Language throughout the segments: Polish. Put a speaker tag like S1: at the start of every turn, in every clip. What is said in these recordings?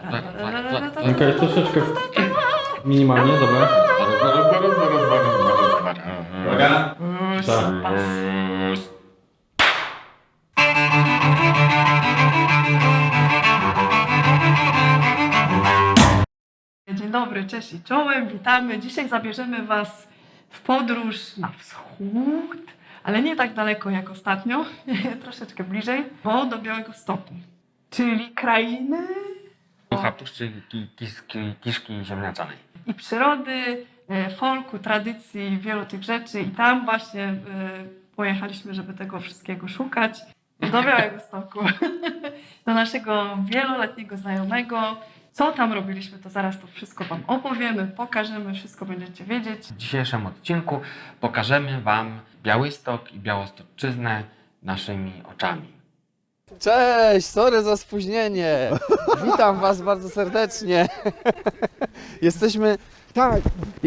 S1: Okej, troszeczkę minimalnie, dobra. Uwaga. Tak.
S2: Dzień dobry, cześć i czołem, witamy. Dzisiaj zabierzemy Was w podróż na wschód, ale nie tak daleko jak ostatnio, troszeczkę bliżej, bo do Białegostoku, czyli krainy
S3: Ducha puszczy kiszki ziemniaczanej.
S2: i przyrody, folku, tradycji, wielu tych rzeczy i tam właśnie pojechaliśmy, żeby tego wszystkiego szukać. Do Białegostoku, do naszego wieloletniego znajomego. Co tam robiliśmy, to zaraz to wszystko Wam opowiemy, pokażemy, wszystko będziecie wiedzieć.
S3: W dzisiejszym odcinku pokażemy Wam Białystok i Białostoczczyznę naszymi oczami.
S4: Cześć, sorry za spóźnienie. Witam Was bardzo serdecznie. Jesteśmy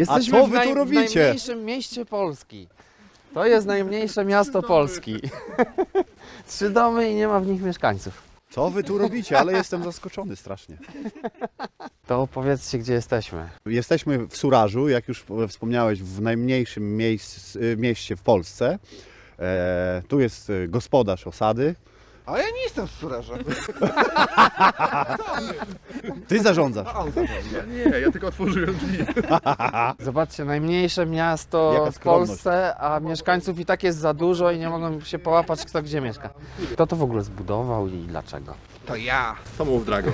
S5: A co wy tu
S4: w
S5: robicie?
S4: najmniejszym mieście Polski. To jest najmniejsze miasto Polski. 3 domy i nie ma w nich mieszkańców.
S5: Co wy tu robicie? Ale jestem zaskoczony strasznie.
S4: To opowiedzcie, gdzie jesteśmy.
S5: Jesteśmy w Surażu, jak już wspomniałeś, w najmniejszym mieście w Polsce. Tu jest gospodarz osady.
S6: A ja nie jestem z Suraża.
S5: Ty zarządzasz.
S6: Nie, ja tylko otworzyłem drzwi.
S4: Zobaczcie, najmniejsze miasto
S5: Jaka
S4: w
S5: skromność.
S4: Polsce, a mieszkańców i tak jest za dużo i nie mogą się połapać, kto gdzie mieszka. Kto to w ogóle zbudował i dlaczego?
S6: To ja.
S5: To mów Drago.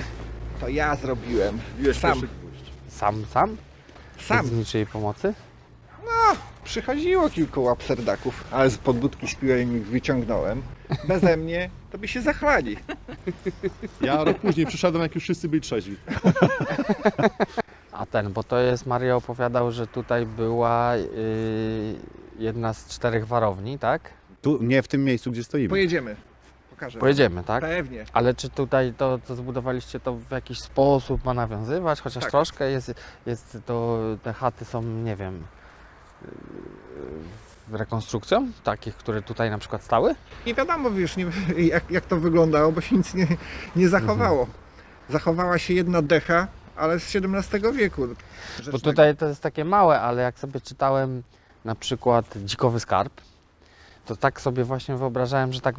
S6: To ja zrobiłem. Sam.
S4: Sam?
S6: Sam.
S4: Bez niczyjej pomocy?
S6: Przychodziło kilku łapserdaków, ale z podbudki spiłem i ich wyciągnąłem. Beze mnie to by się zachwali.
S7: Ja rok później przyszedłem, jak już wszyscy byli trzeźwi.
S4: Bo to jest, Mario opowiadał, że tutaj była jedna z 4 warowni, tak?
S5: Tu, nie w tym miejscu, gdzie stoimy.
S6: Pojedziemy. Pokażę.
S4: Pojedziemy, tak?
S6: Pewnie.
S4: Ale czy tutaj to, co zbudowaliście, to w jakiś sposób ma nawiązywać? Chociaż
S6: Tak.
S4: troszkę jest to, te chaty są, nie wiem, rekonstrukcją takich, które tutaj na przykład stały?
S6: Nie wiadomo już jak to wyglądało, bo się nic nie zachowało. Zachowała się jedna decha, ale z XVII wieku.
S4: Bo tutaj to jest takie małe, ale jak sobie czytałem na przykład Dzikowy Skarb, to tak sobie właśnie wyobrażałem, że tak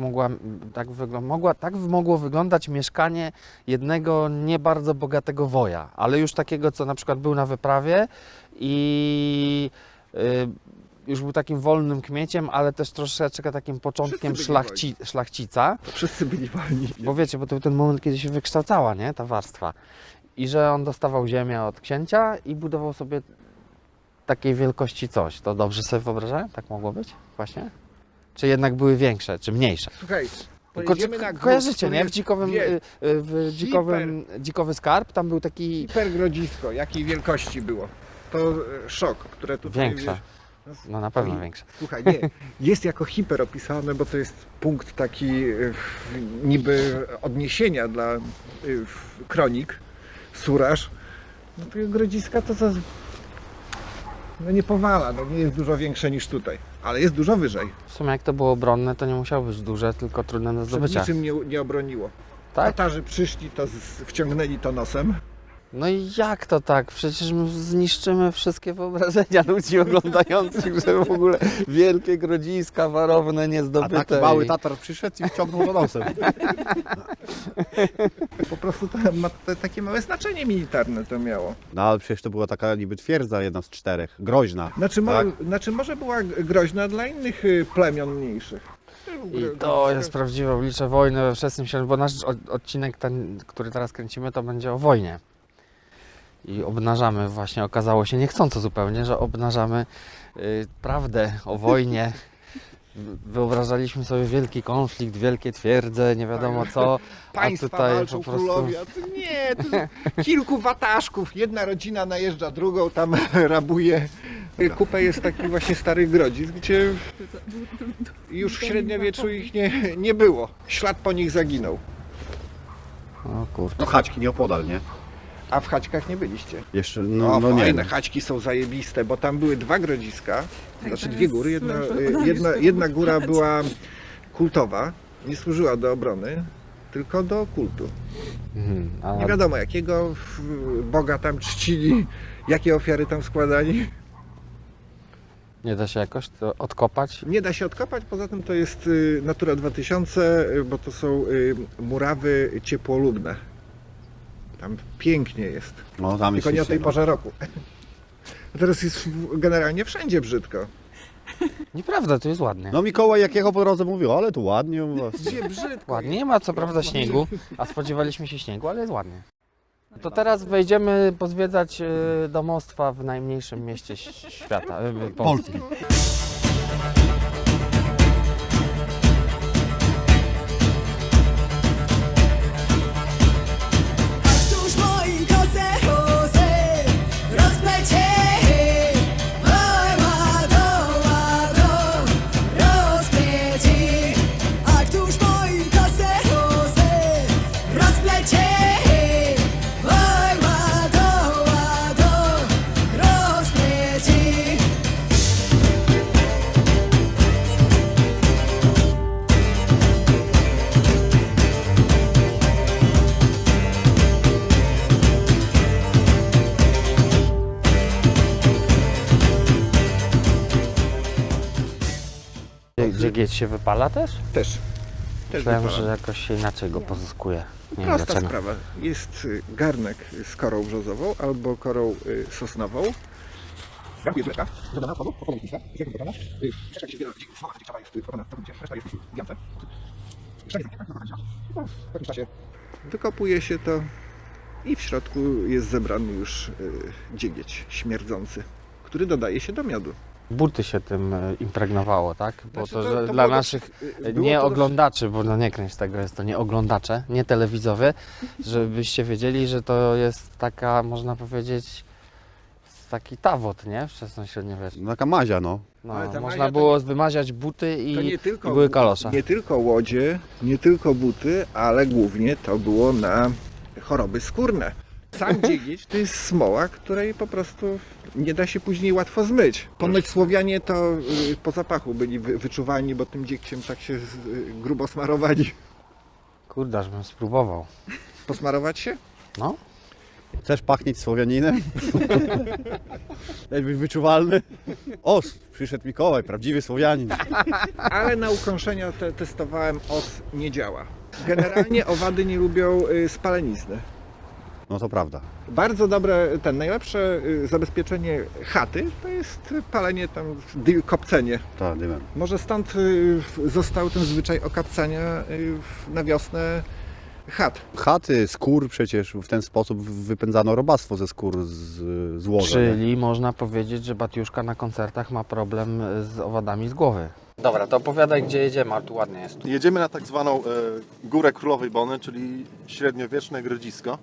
S4: mogło wyglądać mieszkanie jednego nie bardzo bogatego woja, ale już takiego, co na przykład był na wyprawie i już był takim wolnym kmieciem, ale też troszeczkę takim początkiem
S6: Wszyscy byli
S4: szlachcica.
S6: Wszyscy byli wolni.
S4: Bo wiecie, bo to był ten moment, kiedy się wykształcała, nie, ta warstwa. I że on dostawał ziemię od księcia i budował sobie takiej wielkości coś. To dobrze sobie wyobrażałem? Tak mogło być? Właśnie? Czy jednak były większe, czy mniejsze?
S6: Słuchaj,
S4: Tylko
S6: pojedziemy na górę,
S4: kojarzycie,
S6: który
S4: nie?
S6: jest
S4: Dzikowy Skarb, tam był taki
S6: hipergrodzisko, jakiej wielkości było. To szok, które tutaj...
S4: większe. No na pewno większe.
S6: Słuchaj, nie, jest jako hiper opisane, bo to jest punkt taki niby odniesienia dla kronik, Suraż. No to grodziska to no nie powala, no nie jest dużo większe niż tutaj, ale jest dużo wyżej.
S4: W sumie jak to było obronne, to nie musiało być duże, tylko trudne do
S6: Przed
S4: zdobycia.
S6: niczym nie obroniło.
S4: Tak?
S6: Tatarzy przyszli, to wciągnęli to nosem.
S4: No i jak to tak? Przecież my zniszczymy wszystkie wyobrażenia ludzi oglądających, że w ogóle wielkie grodziska warowne
S5: A
S4: niezdobyte.
S5: taki mały
S4: i-
S5: tatar przyszedł i wciągnął za nosem.
S6: Po prostu to ma takie małe znaczenie militarne to miało.
S5: No ale przecież to była taka niby twierdza, jedna z 4, groźna.
S6: Znaczy może była groźna dla innych plemion mniejszych.
S4: I to jest prawdziwe oblicze wojny we wczesnym średniowieczu, bo nasz odcinek ten, który teraz kręcimy, to będzie o wojnie. I obnażamy właśnie, okazało się niechcąco zupełnie, że obnażamy prawdę o wojnie. Wyobrażaliśmy sobie wielki konflikt, wielkie twierdze, nie wiadomo co, a
S6: Państwa
S4: tutaj
S6: walczą
S4: po prostu...
S6: królowie, a tu nie, tu kilku wataszków, jedna rodzina najeżdża drugą, tam rabuje. Kupę jest taki właśnie stary grodzisk, gdzie już w średniowieczu ich nie było. Ślad po nich zaginął.
S4: O kurczę.
S5: No chaćki nieopodal, nie?
S6: A w chaćkach nie byliście.
S5: Jeszcze,
S6: No,
S5: no nie.
S6: fajne, chaćki są zajebiste, bo tam były 2 grodziska, znaczy 2 góry. Jedna góra była kultowa, nie służyła do obrony, tylko do kultu.
S4: A
S6: Nie wiadomo jakiego Boga tam czcili, jakie ofiary tam składali.
S4: nie da się jakoś to odkopać?
S6: Nie da się odkopać, poza tym to jest Natura 2000, bo to są murawy ciepłolubne. Tam pięknie jest,
S5: No, tam
S6: tylko
S5: jest
S6: nie o tej
S5: ślicznie,
S6: porze roku. A teraz jest generalnie wszędzie brzydko.
S4: Nieprawda, to jest ładnie.
S5: No Mikołaj jakiego po drodze mówił, ale tu ładnie u was.
S6: Gdzie brzydko?
S4: Ładnie, nie ma co prawda śniegu, a spodziewaliśmy się śniegu, ale jest ładnie. To teraz wejdziemy pozwiedzać domostwa w najmniejszym mieście świata, Polski.
S8: Któż moi kosę chusy rozplecie, oj łado, łado, rozpleci. A któż moi kosę chusy rozplecie, oj łado, łado, rozpleci.
S4: Gdzie gieć się wypala też?
S6: Też
S4: Myślałem,
S6: wypala.
S4: że jakoś się inaczej go pozyskuje. Nie wiem
S6: Prosta
S4: dlaczego.
S6: sprawa. Jest garnek z korą brzozową albo korą sosnową. Garnkuje zwleczka, dodana wodą, pokoju liścia, jest gotowa. Jeszcze jak się zbiera, słoma ciekawa jest pokonana w całkowicie, reszta jest w jamce. Jeszcze nie zamknięta, w pewnym czasie wykopuje się to i w środku jest zebrany już dziegieć śmierdzący, który dodaje się do miodu.
S4: Buty się tym impregnowało, tak? Bo
S6: Znaczy,
S4: to,
S6: to
S4: że dla
S6: było
S4: naszych
S6: było
S4: nie
S6: to
S4: oglądaczy, bo no nie kręć tego, jest to nie oglądacze, nie telewizowie, żebyście wiedzieli, że to jest taka, można powiedzieć, taki tawot, nie? Wczesnośredniowieczny.
S5: Taka mazia, no.
S4: No,
S6: Ale ta
S4: można
S6: Mazia to
S4: było wymaziać buty
S6: To
S4: i były kalosze.
S6: Nie tylko łodzie, nie tylko buty, ale głównie to było na choroby skórne. Sam dziegieć to jest smoła, której po prostu nie da się później łatwo zmyć. Ponoć Słowianie to po zapachu byli wyczuwalni, bo tym dziegciem tak się grubo smarowali.
S4: Kurde, aż bym spróbował.
S6: Posmarować się?
S4: No,
S5: Chcesz pachnieć Słowianinem? Chcesz być wyczuwalny? O, przyszedł Mikołaj, prawdziwy Słowianin.
S6: Ale na ukąszenia testowałem, os nie działa. Generalnie owady nie lubią spalenizny.
S5: No to prawda.
S6: Bardzo dobre, najlepsze zabezpieczenie chaty to jest palenie tam, kopcenie.
S5: Tak, dymem.
S6: Może stąd został ten zwyczaj okapcania na wiosnę chat.
S5: Chaty, skór przecież w ten sposób wypędzano robactwo ze skór z łoża. nie?
S4: czyli można powiedzieć, że Batiuszka na koncertach ma problem z owadami z głowy. Dobra, to opowiadaj, gdzie jedziemy, a tu ładnie jest.
S7: Jedziemy na tak zwaną Górę Królowej Bony, czyli średniowieczne grodzisko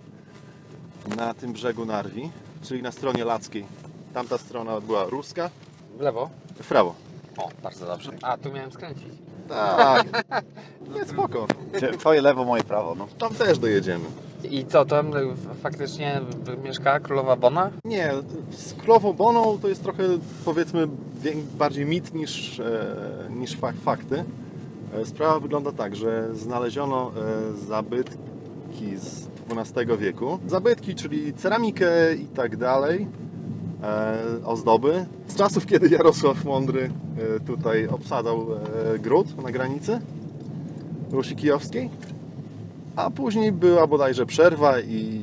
S7: na tym brzegu Narwi, czyli na stronie lackiej. Tamta strona była ruska,
S4: W lewo?
S7: w prawo.
S4: O, bardzo dobrze. A, tu miałem skręcić.
S7: Tak, nie, spoko.
S5: Twoje lewo, moje prawo. No.
S7: Tam też dojedziemy.
S4: I co, tam faktycznie mieszka królowa Bona?
S7: Nie, z Królową Boną to jest trochę, powiedzmy, bardziej mit niż fakty. Sprawa wygląda tak, że znaleziono zabytki z XII wieku. Zabytki, czyli ceramikę i tak dalej, ozdoby. Z czasów, kiedy Jarosław Mądry tutaj obsadzał gród na granicy Rusi Kijowskiej. A później była bodajże przerwa i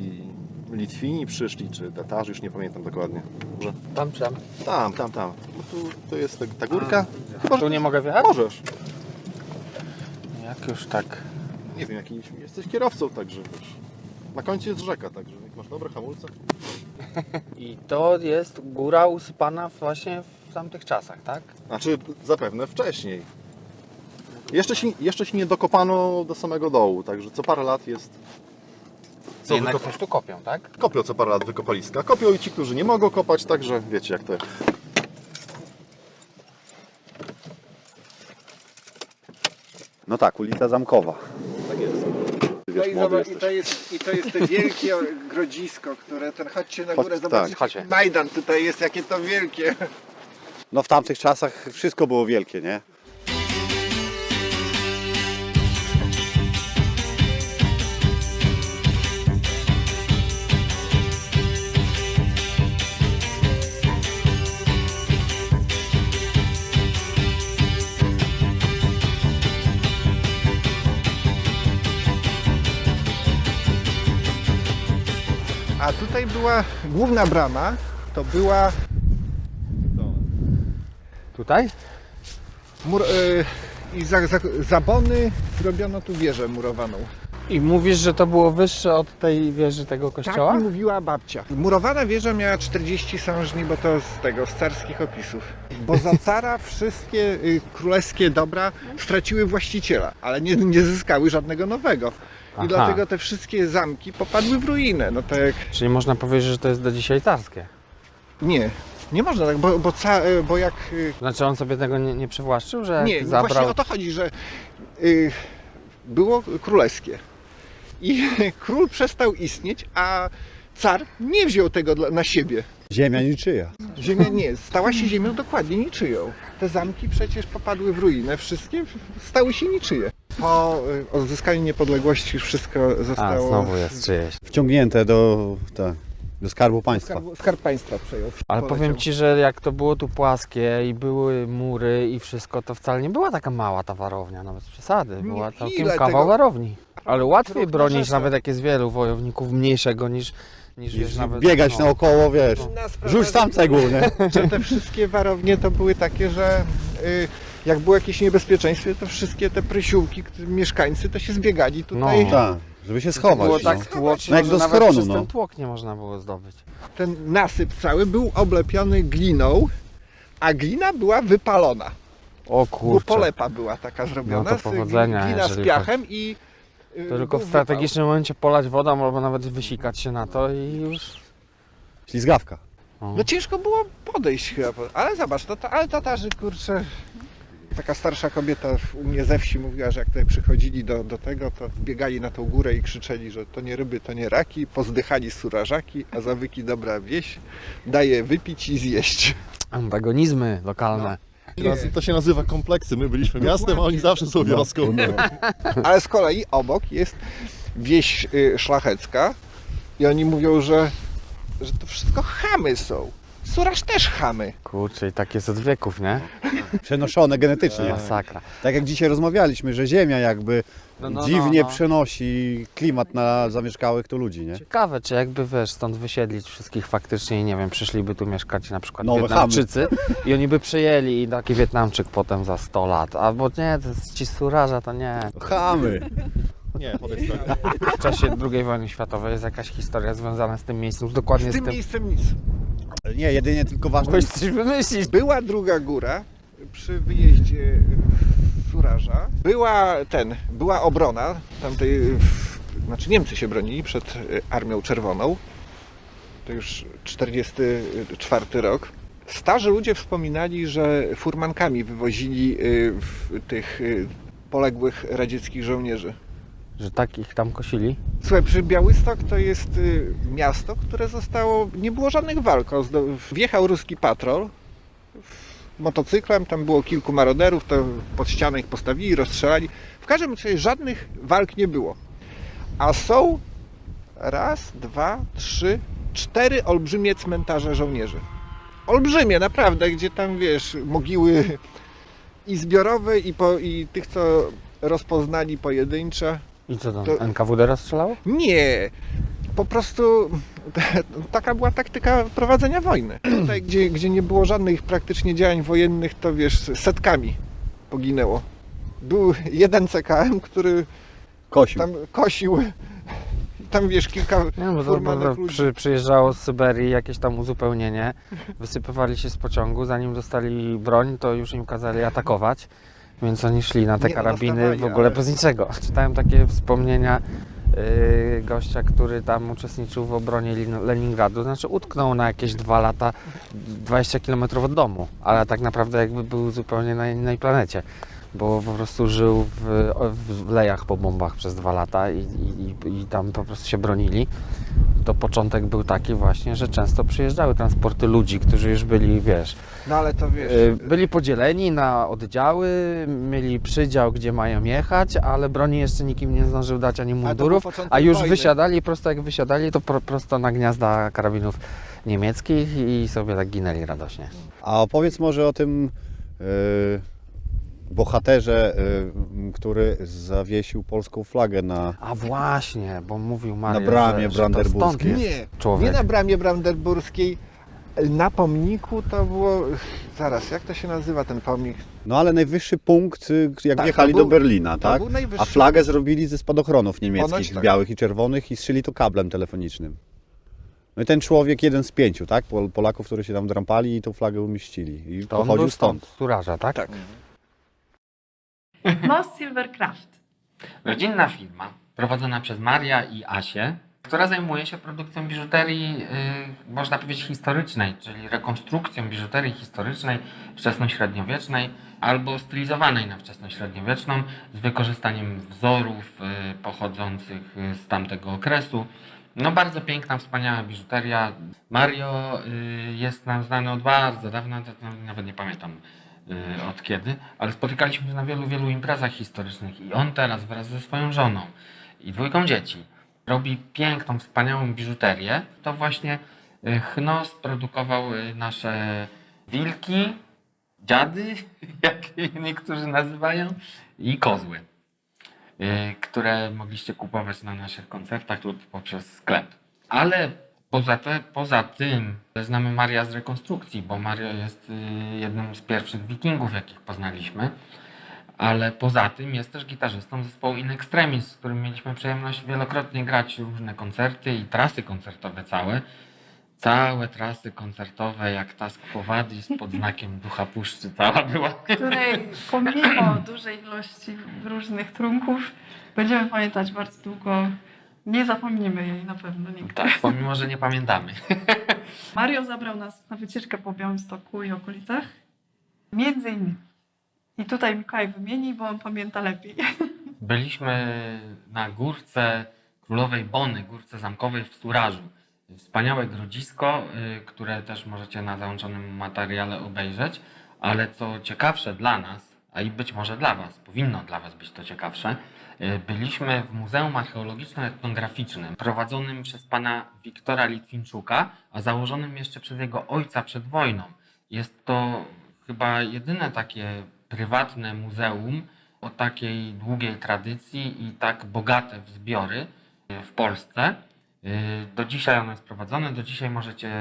S7: Litwini przyszli, czy Tatarzy, już nie pamiętam dokładnie. Może
S4: Tam czy tam?
S7: tam. No tu jest ta górka. Chyba,
S4: Tu
S7: że
S4: nie mogę wjechać?
S7: możesz.
S4: Jak już tak.
S7: Nie wiem, jesteś kierowcą, także wiesz. Na końcu jest rzeka, także jak masz dobre hamulce.
S4: I to jest góra usypana właśnie w tamtych czasach, tak?
S7: Znaczy zapewne wcześniej. Jeszcze się nie dokopano do samego dołu, także co parę lat jest... Co
S4: Jednak coś tu kopią, tak?
S7: Kopią co parę lat wykopaliska. Kopią i ci, którzy nie mogą kopać, także wiecie jak to jest.
S5: No tak, ulica Zamkowa.
S7: Tak jest.
S6: No
S7: Wiesz, młody
S6: i to jest te wielkie grodzisko, które chodźcie na górę,
S5: tak,
S6: zobaczycie
S4: chodźcie.
S6: Majdan tutaj jest, jakie to wielkie.
S5: No w tamtych czasach wszystko było wielkie, nie?
S6: A tutaj była główna brama, to była
S4: Tutaj?
S6: i za bony robiono tu wieżę murowaną.
S4: I mówisz, że to było wyższe od tej wieży tego kościoła?
S6: Tak mi mówiła babcia. Murowana wieża miała 40 sążni, bo to z carskich opisów. Bo za cara wszystkie królewskie dobra straciły właściciela, ale nie zyskały żadnego nowego.
S4: Aha.
S6: I dlatego te wszystkie zamki popadły w ruinę. No tak jak...
S4: Czyli można powiedzieć, że to jest do dzisiaj carskie.
S6: Nie można tak, bo jak...
S4: Znaczy on sobie tego nie przywłaszczył, że jak
S6: Nie,
S4: zabrał...
S6: właśnie o to chodzi, że było królewskie. I król przestał istnieć, a car nie wziął tego na siebie.
S5: Ziemia niczyja.
S6: Ziemia nie, stała się ziemią dokładnie niczyją. Te zamki przecież popadły w ruinę, wszystkie stały się niczyje. Po odzyskaniu niepodległości wszystko zostało...
S4: A, znowu jest czyjeś.
S5: Wciągnięte do Skarbu Państwa.
S6: Skarb Państwa przejął.
S4: Ale
S6: poleciał.
S4: powiem Ci, że jak to było tu płaskie i były mury i wszystko, to wcale nie była taka mała ta warownia, no bez przesady. Była
S6: Nie,
S4: całkiem
S6: ile
S4: kawał
S6: tego-
S4: warowni. Ale łatwiej
S6: Krok na
S4: bronić
S6: rzece.
S4: nawet jak jest wielu wojowników mniejszego niż wiesz, nawet...
S5: Biegać
S4: no.
S5: naokoło, wiesz.
S6: Inna sprawa,
S5: Rzuć tam cegłą, nie?
S6: że te wszystkie warownie to były takie, że jak było jakieś niebezpieczeństwo, to wszystkie te prysiółki, mieszkańcy to się zbiegali tutaj.
S4: No.
S5: Tak, żeby się schować.
S4: Było
S5: no.
S4: tak tłocznie,
S5: No jak
S4: że
S5: do
S4: nawet
S5: schronu,
S4: przez
S5: no.
S4: ten tłok nie można było zdobyć.
S6: Ten nasyp cały był oblepiony gliną, a glina była wypalona.
S4: O
S6: Bo
S4: kurczę,
S6: polepa była taka zrobiona,
S4: No to powodzenia,
S6: glina z
S4: jeżeli
S6: piachem i
S4: to tylko w
S6: był
S4: strategicznym momencie polać wodą albo nawet wysikać się na to i już...
S5: Ślizgawka.
S6: wypał. No ciężko było podejść chyba, ale zobacz, ale Tatarzy, kurczę, taka starsza kobieta u mnie ze wsi mówiła, że jak tutaj przychodzili do tego, to wbiegali na tą górę i krzyczeli, że to nie ryby, to nie raki, pozdychali surażaki, a zawyki dobra wieś, daje wypić i zjeść.
S4: Antagonizmy lokalne.
S7: To się nazywa kompleksy. My byliśmy miastem, a oni zawsze są wioską.
S6: Ale z kolei obok jest wieś szlachecka i oni mówią, że to wszystko chamy są. Suraż też chamy.
S4: Kurczę, i tak jest od wieków, nie?
S5: Przenoszone genetycznie.
S4: Masakra.
S5: Tak jak dzisiaj rozmawialiśmy, że Ziemia jakby dziwnie przenosi klimat na zamieszkałych tu ludzi, nie?
S4: Ciekawe, czy jakby wiesz, stąd wysiedlić wszystkich faktycznie i nie wiem, przyszliby tu mieszkać na przykład
S5: Nowe
S4: Wietnamczycy i oni by przyjęli i taki Wietnamczyk potem za 100 lat. Albo nie, to jest ci suraża, to nie.
S5: Chamy.
S7: Nie, podejdź tak.
S4: W czasie II wojny światowej jest jakaś historia związana z tym miejscem, dokładnie
S6: Z
S4: z
S6: tym
S4: tym.
S6: miejscem nic.
S5: Nie, jedynie tylko ważne.
S4: Weź coś wymyślić.
S6: Była druga góra przy wyjeździe Suraża. Była obrona tamtej, znaczy Niemcy się bronili przed Armią Czerwoną. To już 44 rok. Starzy ludzie wspominali, że furmankami wywozili tych poległych radzieckich żołnierzy.
S4: Że tak ich tam kosili?
S6: Słuchaj, przy Białystok to jest miasto, które zostało, nie było żadnych walk. Wjechał ruski patrol motocyklem, tam było kilku maroderów, to pod ścianę ich postawili, rozstrzelali. W każdym razie żadnych walk nie było. A są 4 olbrzymie cmentarze żołnierzy. Olbrzymie, naprawdę, gdzie tam wiesz, mogiły i zbiorowe i tych, co rozpoznali pojedyncze.
S4: I co tam,
S6: To-
S4: NKWD rozstrzelało?
S6: Nie, po prostu taka była taktyka prowadzenia wojny. Tutaj, gdzie nie było żadnych praktycznie działań wojennych, to wiesz, setkami poginęło. Był jeden CKM, który
S5: Kosił.
S6: tam kosił, tam wiesz, kilka
S4: Nie, bo
S6: furmanek ludzi.
S4: przyjeżdżało z Syberii jakieś tam uzupełnienie, wysypywali się z pociągu, zanim dostali broń, to już im kazali atakować, więc oni szli na te
S6: Nie, no,
S4: karabiny
S6: dostawali,
S4: w ogóle
S6: ale-
S4: bez niczego. Czytałem takie wspomnienia gościa, który tam uczestniczył w obronie Leningradu, znaczy utknął na jakieś 2 lata 20 km od domu, ale tak naprawdę jakby był zupełnie na innej planecie. Bo po prostu żył w lejach po bombach przez 2 lata i tam po prostu się bronili. To początek był taki właśnie, że często przyjeżdżały transporty ludzi, którzy już byli, wiesz,
S6: No ale to wiesz,
S4: byli podzieleni na oddziały, mieli przydział, gdzie mają jechać, ale broni jeszcze nikim nie zdążył dać ani
S6: był
S4: mundurów,
S6: początek
S4: a już
S6: wojny.
S4: wysiadali, prosto jak wysiadali, to prosto na gniazda karabinów niemieckich i sobie tak ginęli radośnie.
S5: A opowiedz może o tym bohaterze, który zawiesił polską flagę na...
S4: A właśnie, bo mówił Mario,
S5: Na bramie
S4: że to
S5: brandenburskiej.
S4: stąd jest
S6: Nie,
S4: człowiek.
S6: nie na bramie brandenburskiej. Na pomniku to było... Zaraz, jak to się nazywa ten pomnik?
S5: No ale najwyższy punkt, jak
S6: Tak,
S5: wjechali
S6: to był-
S5: do Berlina,
S6: to
S5: tak?
S6: był najwyższy
S5: A flagę
S6: punkt.
S5: zrobili ze spadochronów niemieckich,
S6: Ponoć tak.
S5: białych i czerwonych i strzyli to kablem telefonicznym. No i ten człowiek, jeden z 5, tak? Polaków, którzy się tam drampali i tą flagę umieścili. I
S4: To on
S5: pochodził
S4: był
S5: stąd.
S4: z Turaża, tak?
S6: Tak.
S2: No, Silvercraft.
S3: Rodzinna firma prowadzona przez Maria i Asię, która zajmuje się produkcją biżuterii, można powiedzieć, historycznej, czyli rekonstrukcją biżuterii historycznej, wczesnośredniowiecznej albo stylizowanej na wczesnośredniowieczną z wykorzystaniem wzorów pochodzących z tamtego okresu. No bardzo piękna, wspaniała biżuteria. Mario jest nam znany od bardzo dawna, nawet nie pamiętam od kiedy, ale spotykaliśmy się na wielu imprezach historycznych i on teraz wraz ze swoją żoną i 2 dzieci robi piękną, wspaniałą biżuterię. To właśnie Chnos produkował nasze wilki, dziady, jak niektórzy nazywają, i kozły, które mogliście kupować na naszych koncertach lub poprzez sklep. Ale poza tym znamy Maria z rekonstrukcji, bo Mario jest jednym z pierwszych wikingów, jakich poznaliśmy. Ale poza tym jest też gitarzystą zespołu In Extremis, z którym mieliśmy przyjemność wielokrotnie grać różne koncerty i trasy koncertowe całe. Całe trasy koncertowe, jak ta z Quo Vadis pod znakiem Ducha Puszczy, cała była.
S2: Której pomimo dużej ilości różnych trunków będziemy pamiętać bardzo długo. Nie zapomnimy jej na pewno nigdy.
S3: Tak, pomimo że nie pamiętamy.
S2: Mario zabrał nas na wycieczkę po Białymstoku i okolicach. Między innymi. I tutaj Mikołaj wymieni, bo on pamięta lepiej.
S3: Byliśmy na górce Królowej Bony, górce zamkowej w Surażu. Wspaniałe grodzisko, które też możecie na załączonym materiale obejrzeć, ale co ciekawsze dla nas, a i być może dla Was, powinno dla Was być to ciekawsze, byliśmy w Muzeum Archeologiczno-Etnograficznym prowadzonym przez pana Wiktora Litwinczuka, a założonym jeszcze przez jego ojca przed wojną. Jest to chyba jedyne takie prywatne muzeum o takiej długiej tradycji i tak bogate w zbiory w Polsce. Do dzisiaj ono jest prowadzone, do dzisiaj możecie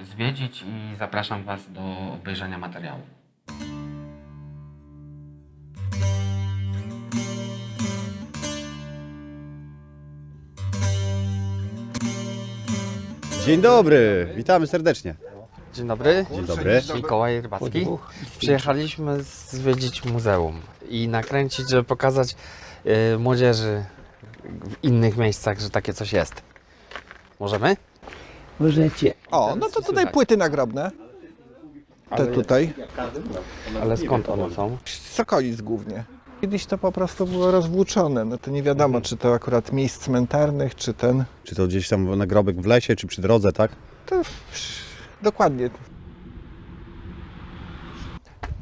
S3: zwiedzić i zapraszam Was do obejrzenia materiału.
S5: Dzień dobry, witamy serdecznie.
S4: Dzień dobry.
S5: Dzień dobry.
S4: Mikołaj Rybacki. Przyjechaliśmy zwiedzić muzeum i nakręcić, żeby pokazać młodzieży w innych miejscach, że takie coś jest. Możemy?
S9: Możecie.
S6: O, no to tutaj płyty nagrobne. Te tutaj.
S4: Ale skąd one są?
S6: Z okolic głównie. Kiedyś to po prostu było rozwłóczone. No to nie wiadomo, czy to akurat miejsc cmentarnych, czy ten.
S5: Czy to gdzieś tam nagrobek w lesie, czy przy drodze, tak?
S6: To dokładnie.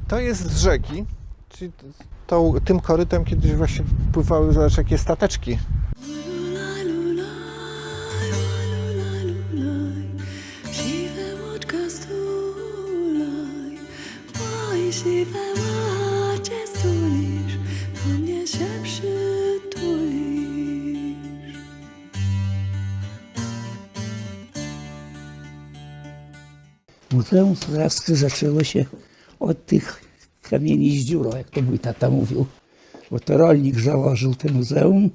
S6: To jest z rzeki, czyli tym korytem kiedyś właśnie pływały, zobacz, jakie stateczki.
S8: Siwe łoczka stulaj, moje siwe łocie stulisz, do mnie się przytulisz.
S9: Muzeum Surawskie zaczęło się od tych kamieni z dziurą, jak to mój tata mówił. Bo to rolnik założył to muzeum,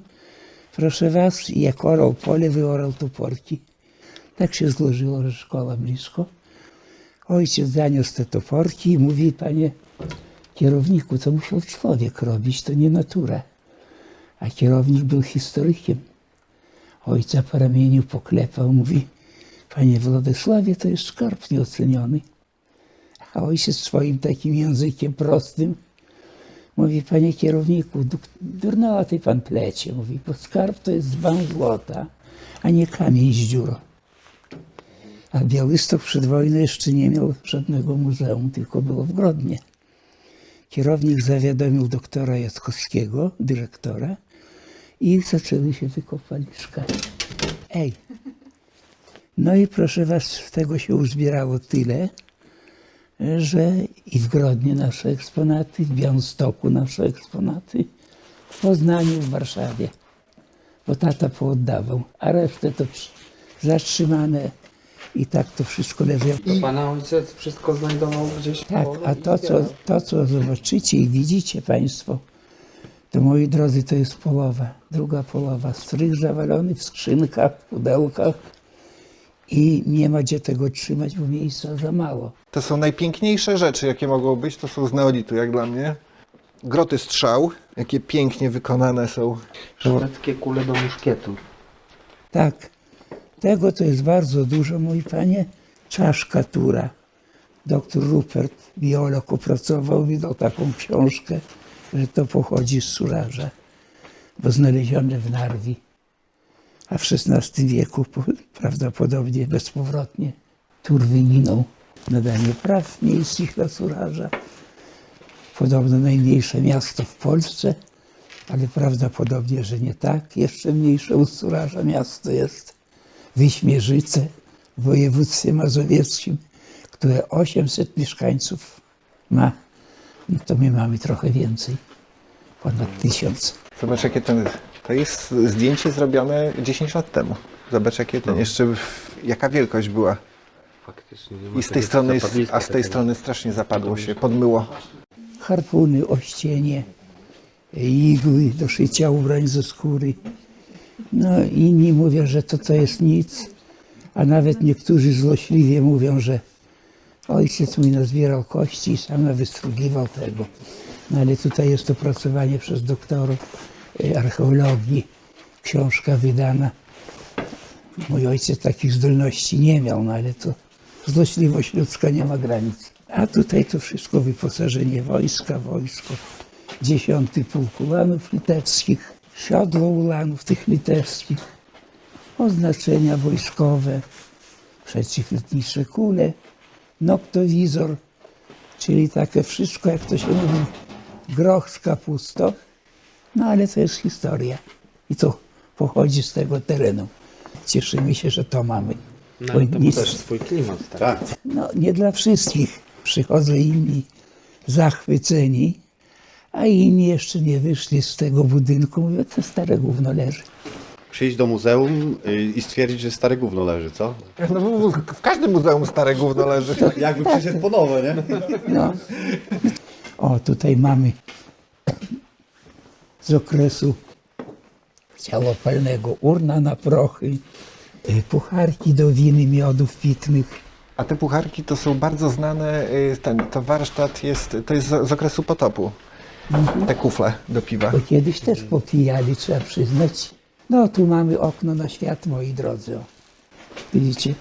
S9: proszę was, i jak orał pole, wyorał toporki. Tak się złożyło, że szkoła blisko. Ojciec zaniósł te toporki i mówi: panie kierowniku, co musiał człowiek robić, to nie natura. A kierownik był historykiem. Ojca po ramieniu poklepał, mówi: panie Władysławie, to jest skarb nieoceniony. A ojciec swoim takim językiem prostym mówi: panie kierowniku, durnoty pan plecie. Mówi, bo skarb to jest dzban złota, a nie kamień z dziurą. A Białystok przed wojną jeszcze nie miał żadnego muzeum, tylko było w Grodnie. Kierownik zawiadomił doktora Jackowskiego, dyrektora, i zaczęły się wykopaliska. Ej! No i proszę was, z tego się uzbierało tyle, że i w Grodnie nasze eksponaty, w Białymstoku nasze eksponaty, w Poznaniu, w Warszawie, bo tata pooddawał, a resztę to zatrzymane i tak to wszystko leży.
S4: To pana ojciec wszystko znajdował gdzieś
S9: Tak,
S4: po
S9: a to, co zobaczycie i widzicie Państwo, to moi drodzy, to jest połowa, druga połowa. Strych zawalony w skrzynkach, w pudełkach i nie ma gdzie tego trzymać, bo miejsca za mało.
S6: To są najpiękniejsze rzeczy, jakie mogą być, to są z neolitu, jak dla mnie. Groty strzał, jakie pięknie wykonane są.
S4: szwedzkie kule do muszkietów.
S9: Tak, tego to jest bardzo dużo, mój panie. Czaszka tura. Doktor Rupert, biolog, opracował, wydał taką książkę, że to pochodzi z Surarza, bo znalezione w Narwi, a w XVI wieku prawdopodobnie bezpowrotnie Tur wyginął. Nadanie praw miejskich dla Surarza. Podobno najmniejsze miasto w Polsce, ale prawdopodobnie, że nie tak. Jeszcze mniejsze od Surarza miasto jest Wyśmierzyce w województwie mazowieckim, które 800 mieszkańców ma. No to my mamy trochę więcej, ponad 1000.
S6: Zobacz, jakie to jest zdjęcie zrobione 10 lat temu. Zobacz, jakie jaka wielkość była.
S4: Faktycznie nie ma
S6: I z tej strony, a z tej strony strasznie zapadło się, podmyło.
S9: Harpuny, ościenie, igły do szycia ubrań ze skóry. No inni mówią, że to jest nic, a nawet niektórzy złośliwie mówią, że ojciec mój nazbierał kości i sam wystrugiwał tego. No ale tutaj jest opracowanie przez doktorów archeologii, książka wydana. Mój ojciec takich zdolności nie miał, no ale to złośliwość ludzka nie ma granic. A tutaj to wszystko wyposażenie wojsko, 10. Pułk Ulanów Litewskich, siodło ulanów tych litewskich, oznaczenia wojskowe, przeciwlotnicze kule, noktowizor, czyli takie wszystko, jak to się mówi, groch z kapustą, no ale to jest historia i to pochodzi z tego terenu. Cieszymy się, że to mamy.
S4: No
S9: Bo
S4: i to
S9: nic-
S4: też swój klimat. Tak.
S9: No, nie dla wszystkich. Przychodzą inni zachwyceni, a inni jeszcze nie wyszli z tego budynku. Mówią, to stare gówno leży.
S5: Przyjść do muzeum i stwierdzić, że stare gówno leży, co?
S6: No, w każdym muzeum stare gówno leży.
S5: Jakby przyszedł po nowe, nie?
S9: No. O, tutaj mamy z okresu ciałopalnego urna na prochy, pucharki do winy, miodów pitnych.
S6: A te pucharki to są bardzo znane, to warsztat to jest z okresu potopu. Te kufle do piwa.
S9: Bo kiedyś też popijali, trzeba przyznać. No, tu mamy okno na świat, moi drodzy. O. Widzicie,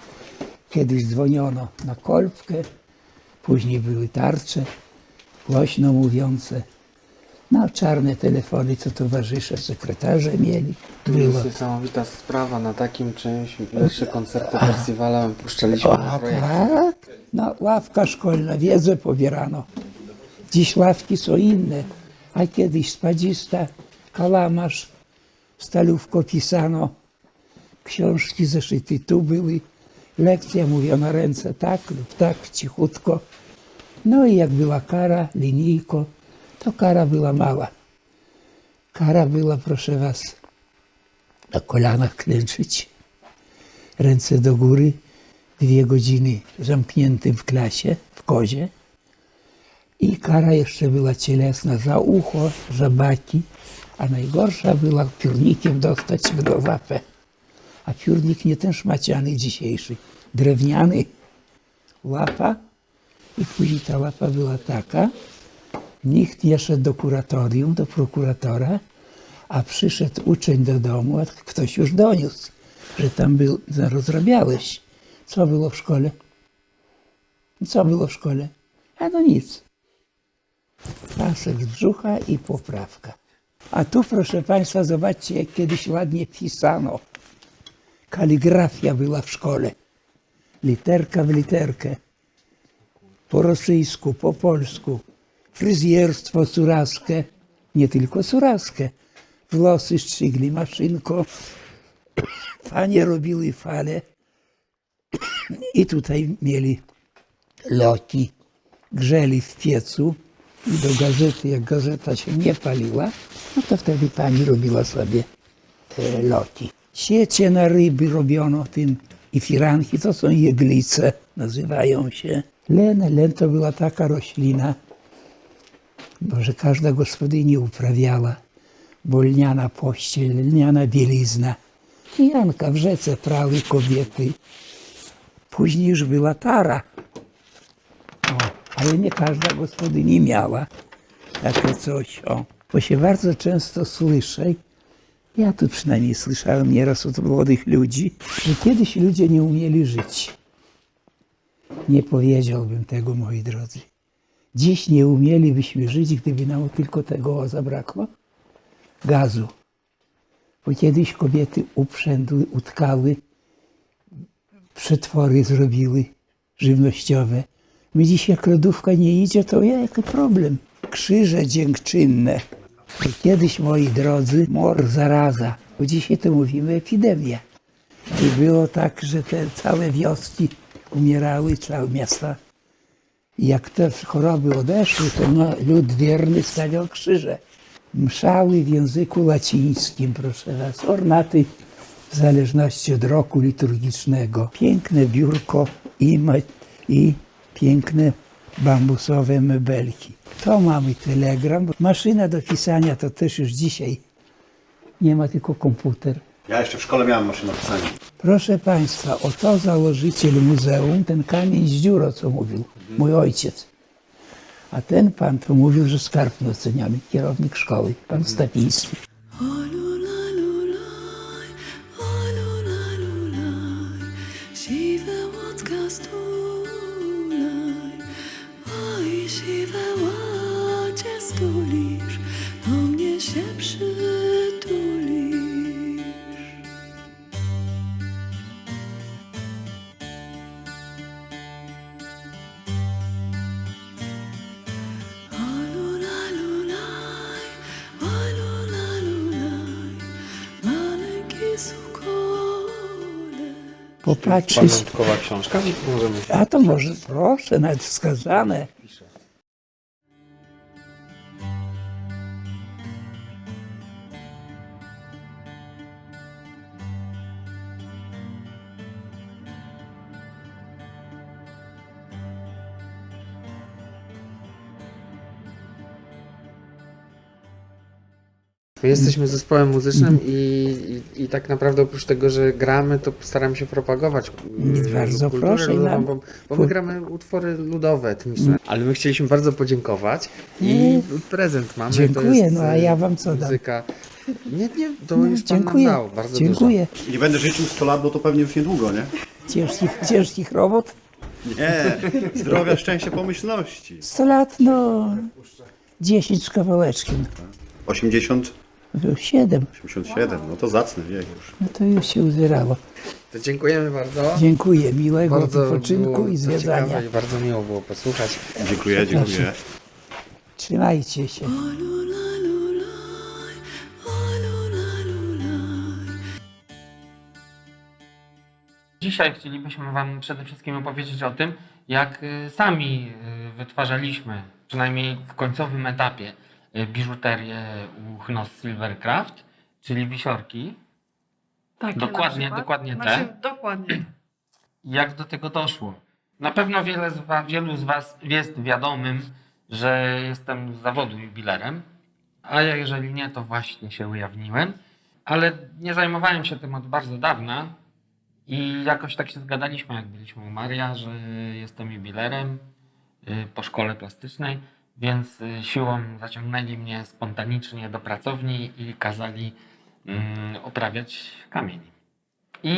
S9: kiedyś dzwoniono na kolbkę, później były tarcze, głośno mówiące. No, czarne telefony, co towarzysze, sekretarze mieli.
S4: To
S9: Było.
S4: jest niesamowita sprawa. Na takim czymś pierwsze koncerty festiwala puszczaliśmy
S9: A
S4: projekt.
S9: tak? No, ławka szkolna, wiedzę pobierano. Dziś ławki są inne, a kiedyś spadzista, kalamarz, stalówko pisano, książki zeszyty tu były, lekcja mówiona ręce tak lub tak, cichutko. No i jak była kara, linijko, to kara była mała. Kara była, proszę was, na kolanach klęczyć, ręce do góry, 2 godziny zamkniętym w klasie, w kozie. I kara jeszcze była cielesna za ucho, za baki, a najgorsza była piórnikiem dostać w łapę. A piórnik nie ten szmaciany dzisiejszy, drewniany, łapa. I później ta łapa była taka, nikt nie szedł do kuratorium, do prokuratora, a przyszedł uczeń do domu, a ktoś już doniósł, że tam rozrabiałeś. Co było w szkole? Co było w szkole? A no nic. Pasek z brzucha i poprawka. A tu, proszę Państwa, zobaczcie, jak kiedyś ładnie pisano. Kaligrafia była w szkole. Literka w literkę. Po rosyjsku, po polsku. Fryzjerstwo suraskie. Nie tylko suraskie. Włosy strzygli maszynką. Panie robiły fale. I tutaj mieli loki. Grzeli w piecu. i do gazety, jak gazeta się nie paliła, no to wtedy pani robiła sobie loki. Siecie na ryby robiono tym i firanki, to są jeglice, nazywają się. Len to była taka roślina, bo że każda gospodyni uprawiała, bo lniana pościel, lniana bielizna. Janka w rzece prały kobiety. Później już była tara. O, ale nie każda gospodyni miała takie coś. O. Bo się bardzo często słyszę, ja tu przynajmniej słyszałem nieraz od młodych ludzi, że kiedyś ludzie nie umieli żyć. Nie powiedziałbym tego, moi drodzy. Dziś nie umielibyśmy żyć, gdyby nam tylko tego zabrakło. Gazu. Bo kiedyś kobiety uprzędły, utkały, przetwory zrobiły żywnościowe. My dziś jak lodówka nie idzie, to jaki problem. Krzyże dziękczynne. To kiedyś, moi drodzy, mor, zaraza. Bo dzisiaj to mówimy epidemia. I było tak, że te całe wioski umierały, całe miasta. I jak te choroby odeszły, to lud wierny stawiał krzyże. Mszały w języku łacińskim, proszę was, ornaty w zależności od roku liturgicznego. Piękne biurko i piękne bambusowe mebelki. To mamy telegram. Maszyna do pisania to też już dzisiaj nie ma, tylko komputer.
S5: Ja jeszcze w szkole miałem maszynę pisania.
S9: Proszę państwa, oto założyciel muzeum, ten kamień z dziurą, co mówił mój ojciec. A ten pan to mówił, że skarb doceniamy, kierownik szkoły, pan Stapiński.
S8: Siwe łotka stulaj, oj siwe łodzie stulisz, do mnie się przytulisz. Alulaj, alulaj, maleńki sukole.
S9: Popatrzeć,
S3: Pamiątkowa książka? Możemy...
S9: a to może, proszę, nawet wskazane.
S3: My jesteśmy zespołem muzycznym i tak naprawdę oprócz tego, że gramy, to staramy się propagować
S9: Bardzo
S3: kulturę
S9: proszę,
S3: ludową, bo my gramy utwory ludowe, etniczne. Ale my chcieliśmy bardzo podziękować i prezent mamy.
S9: Dziękuję,
S3: to jest,
S9: no a ja wam co dam?
S3: muzyka. Nie, to
S9: No,
S3: już pan
S9: dziękuję,
S3: nam dał bardzo
S9: dziękuję.
S5: Nie będę życzył 100 lat, bo to pewnie już niedługo, nie?
S9: Ciężkich robot.
S5: Nie, zdrowia, szczęścia, pomyślności.
S9: 100 lat, no 10 z kawałeczkiem.
S5: 80,
S9: 7,
S5: 87, no to zacny wiek już.
S9: no to już się uzyrało.
S3: To dziękujemy bardzo.
S9: Dziękuję, miłego
S3: Bardzo
S9: wypoczynku
S3: było
S9: i
S3: to
S9: zwiedzania.
S3: ciekawe i bardzo miło było posłuchać.
S5: Dziękuję, dziękuję.
S9: Trzymajcie się.
S3: Dzisiaj chcielibyśmy Wam przede wszystkim opowiedzieć o tym, jak sami wytwarzaliśmy, przynajmniej w końcowym etapie, biżuterię u Hnos Silvercraft, czyli wisiorki.
S2: Takie
S3: Dokładnie-
S2: na przykład.
S3: dokładnie
S2: Znaczy,
S3: te.
S2: Dokładnie.
S3: Jak do tego doszło? Na pewno wielu z Was jest wiadomym, że jestem z zawodu jubilerem, a jeżeli nie, to właśnie się ujawniłem, ale nie zajmowałem się tym od bardzo dawna i jakoś tak się zgadaliśmy, jak byliśmy u Maria, że jestem jubilerem po szkole plastycznej, więc siłą zaciągnęli mnie spontanicznie do pracowni i kazali oprawiać kamień. I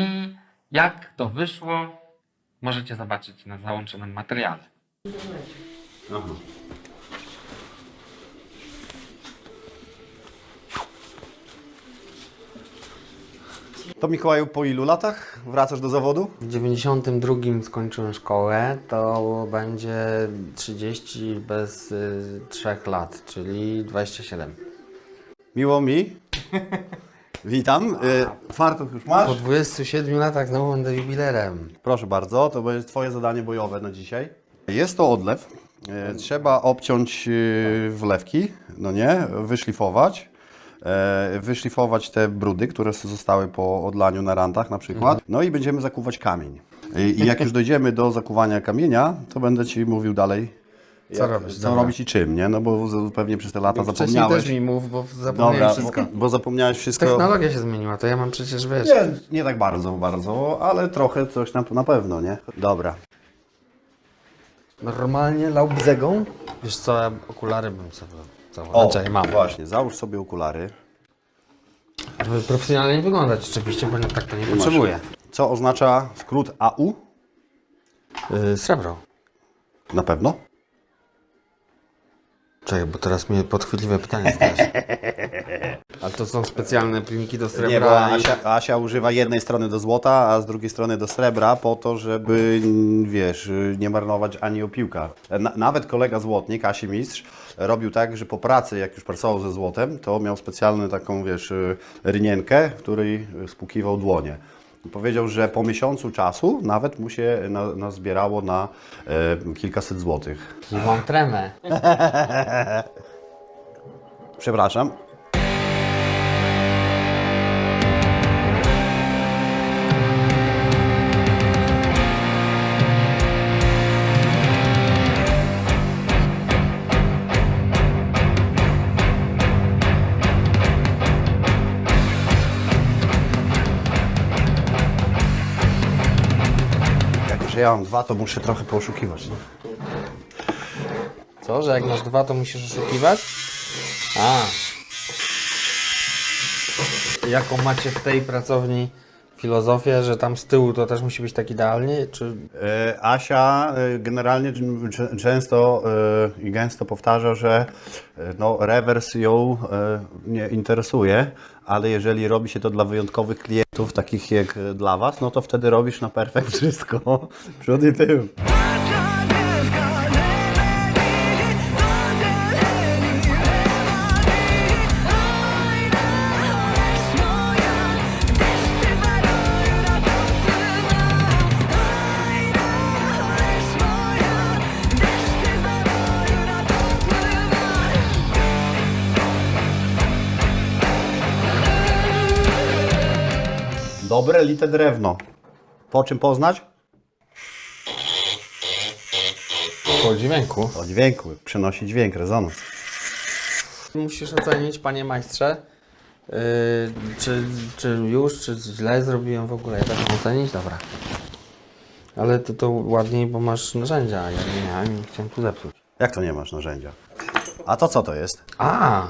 S3: jak to wyszło, możecie zobaczyć na załączonym materiale.
S5: Aha. To Mikołaju, po ilu latach wracasz do zawodu?
S3: W 92 skończyłem szkołę, to będzie 30 bez 3 lat, czyli 27.
S5: Miło mi. Witam. Fartuch już masz?
S3: Po 27 latach znowu będę jubilerem.
S5: Proszę bardzo, to będzie Twoje zadanie bojowe na dzisiaj. Jest to odlew Trzeba obciąć wlewki, no nie, wyszlifować te brudy, które zostały po odlaniu na rantach na przykład. No i będziemy zakuwać kamień. I jak już dojdziemy do zakuwania kamienia, to będę Ci mówił dalej, co robić i czym, nie? No bo pewnie przez te lata zapomniałeś.
S4: też mi mów, bo zapomniałem wszystko.
S5: Bo zapomniałeś wszystko.
S4: Technologia się zmieniła, to ja mam przecież, wiesz...
S5: Nie tak bardzo, ale trochę coś tam tu na pewno, nie? Dobra.
S4: Normalnie Laubzegą? Wiesz co, ja okulary bym sobie założył. Znaczy, mam.
S5: Właśnie, załóż sobie okulary.
S4: Żeby profesjonalnie wyglądać oczywiście, bo tak to nie potrzebuję.
S5: Co oznacza skrót AU?
S4: Srebro.
S5: Na pewno?
S4: Czekaj, bo teraz mnie podchwytliwe pytanie zadałeś. Ale to są specjalne pilniki do srebra?
S5: Nie, bo Asia używa jednej strony do złota, a z drugiej strony do srebra po to, żeby, wiesz, nie marnować ani opiłka. Nawet kolega złotnik, Asi mistrz, robił tak, że po pracy, jak już pracował ze złotem, to miał specjalną taką, wiesz, rynienkę, w której spłukiwał dłonie. Powiedział, że po miesiącu czasu nawet mu się nazbierało na kilkaset złotych.
S4: I mam tremę.
S5: Przepraszam. Jak ja mam dwa, to muszę trochę poszukiwać. Nie?
S4: Co, że jak masz dwa, to musisz oszukiwać? A. Jaką macie w tej pracowni filozofię, że tam z tyłu to też musi być tak idealnie, czy...
S5: Asia generalnie często i gęsto powtarza, że no, rewers ją nie interesuje, ale jeżeli robi się to dla wyjątkowych klientów, takich jak dla Was, no to wtedy robisz na perfekt wszystko, przód i tył. Dobre lite drewno. Po czym poznać?
S4: Po dźwięku.
S5: Po dźwięku. Przenosi dźwięk, rezonans.
S4: Musisz ocenić, panie majstrze, czy źle zrobiłem w ogóle. Ja tak mam ocenić? Dobra. Ale to ładniej, bo masz narzędzia, a ja nie miałem i chciałem tu zepsuć.
S5: Jak to nie masz narzędzia? A to co to jest?
S4: A!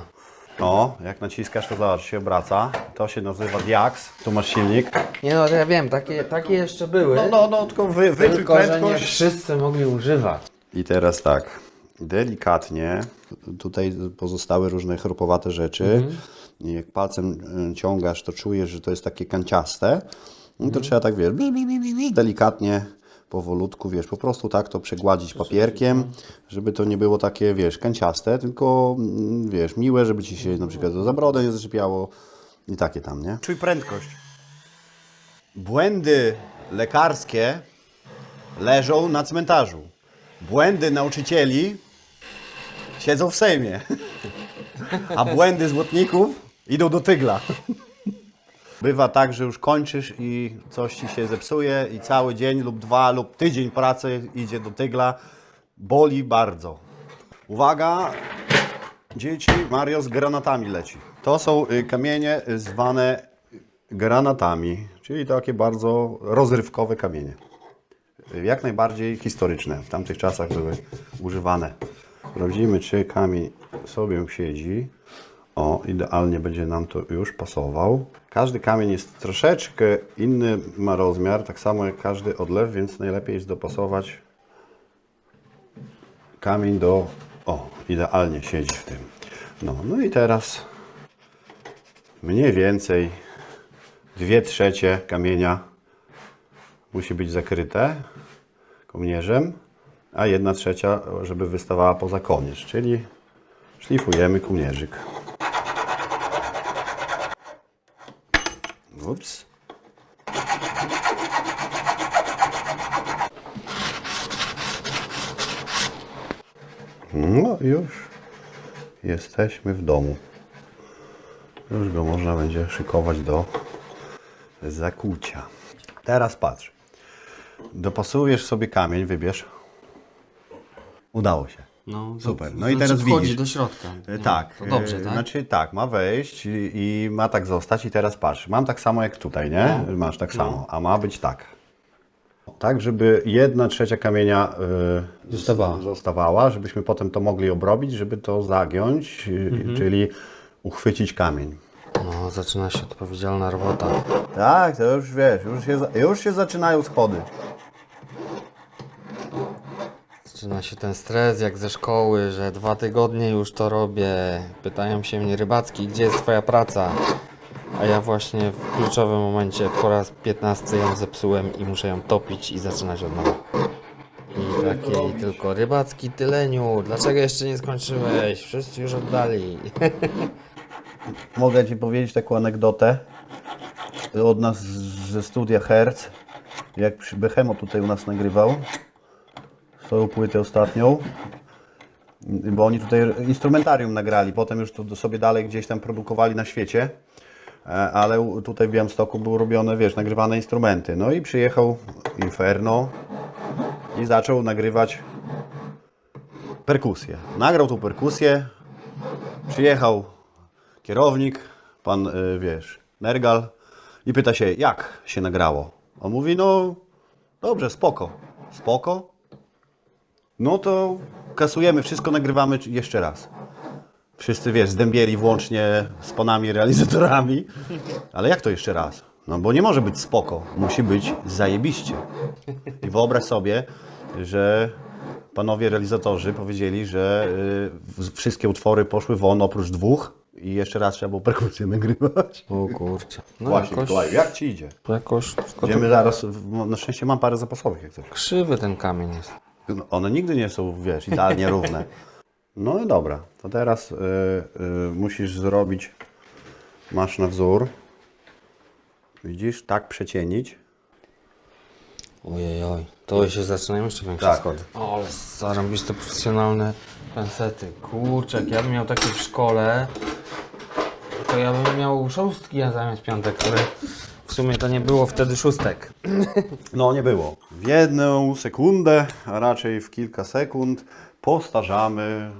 S5: No, jak naciskasz, to zobacz, się obraca. To się nazywa diaks. Tu masz silnik.
S4: Nie no, to ja wiem, takie jeszcze były.
S5: No, tylko wyczuj
S4: Tylko, że nie
S5: prędkość.
S4: wszyscy mogli używać.
S5: I teraz tak, delikatnie, tutaj pozostały różne chropowate rzeczy. I jak palcem ciągasz, to czujesz, że to jest takie kanciaste. No to trzeba tak, wiesz, delikatnie, powolutku, wiesz, po prostu tak to przegładzić papierkiem, żeby to nie było takie, wiesz, kanciaste, tylko, wiesz, miłe, żeby Ci się na przykład za brodę nie zaczepiało i takie tam, nie? Czuj prędkość. Błędy lekarskie leżą na cmentarzu. Błędy nauczycieli siedzą w Sejmie, a błędy złotników idą do tygla. Bywa tak, że już kończysz i coś Ci się zepsuje i cały dzień lub dwa lub tydzień pracy idzie do tygla. Boli bardzo. Uwaga, dzieci, Mario z granatami leci. To są kamienie zwane granatami, czyli takie bardzo rozrywkowe kamienie. Jak najbardziej historyczne. W tamtych czasach były używane. Sprawdzimy, czy kamień sobie siedzi. O, idealnie będzie nam to już pasował. Każdy kamień jest troszeczkę inny, ma rozmiar, tak samo jak każdy odlew, więc najlepiej jest dopasować kamień do... O, idealnie siedzi w tym. No i teraz mniej więcej 2/3 kamienia musi być zakryte kołnierzem, a 1/3, żeby wystawała poza kołnierz, czyli szlifujemy kołnierzyk. Ups. No już jesteśmy w domu. Już go można będzie szykować do zakucia. Teraz patrz. Dopasujesz sobie kamień, wybierz. Udało się.
S3: No,
S5: Super.
S3: To,
S5: No i
S3: znaczy
S5: teraz
S3: wchodzi
S5: widzisz.
S3: do środka. Nie?
S5: Tak.
S3: To dobrze, tak?
S5: Znaczy tak, ma wejść i ma tak zostać i teraz patrz. Mam tak samo jak tutaj, nie? Masz tak samo, a ma być tak. Tak, żeby 1/3 kamienia zostawała, żebyśmy potem to mogli obrobić, żeby to zagiąć, czyli uchwycić kamień.
S3: No, zaczyna się odpowiedzialna robota.
S5: Tak, to już wiesz, już się zaczynają schody.
S3: Zaczyna się ten stres jak ze szkoły, że 2 tygodnie już to robię. Pytają się mnie rybacki, gdzie jest twoja praca? A ja właśnie w kluczowym momencie po raz 15 ją zepsułem i muszę ją topić i zaczynać od nowa. I takie i tylko rybacki tyleniu, dlaczego jeszcze nie skończyłeś? Wszyscy już oddali.
S5: Mogę Ci powiedzieć taką anegdotę od nas ze studia Hertz, jak Behemoth tutaj u nas nagrywał swoją płytę ostatnią, bo oni tutaj instrumentarium nagrali, potem już to sobie dalej gdzieś tam produkowali na świecie, ale tutaj w Białymstoku były robione, wiesz, nagrywane instrumenty. No i przyjechał Inferno i zaczął nagrywać perkusję. Nagrał tą perkusję, przyjechał kierownik, pan, wiesz, Nergal i pyta się, jak się nagrało. On mówi, no dobrze, spoko. Spoko? No to kasujemy wszystko, nagrywamy jeszcze raz. Wszyscy, wiesz, zdębieli włącznie z panami realizatorami. Ale jak to jeszcze raz? No bo nie może być spoko, musi być zajebiście. I wyobraź sobie, że panowie realizatorzy powiedzieli, że wszystkie utwory poszły won oprócz 2 i jeszcze raz trzeba było perkusję nagrywać.
S3: O kurczę. No
S5: Właśnie, Mikołaju, jak Ci idzie?
S3: jakoś
S5: Idziemy zaraz, na szczęście mam parę zapasowych, jak coś.
S3: krzywy ten kamień jest.
S5: No, one nigdy nie są, wiesz, idealnie równe. No i dobra, to teraz musisz zrobić, masz na wzór, widzisz, tak przecienić.
S3: Ojej, to się zaczynają jeszcze większe
S5: Tak.
S3: schody. O, ale zarąbiste profesjonalne pensety. Kurczę, jak ja bym miał takie w szkole, to ja bym miał 6 zamiast 5, które w sumie to nie było wtedy 6.
S5: No nie było. W 1 sekundę, a raczej w kilka sekund postarzamy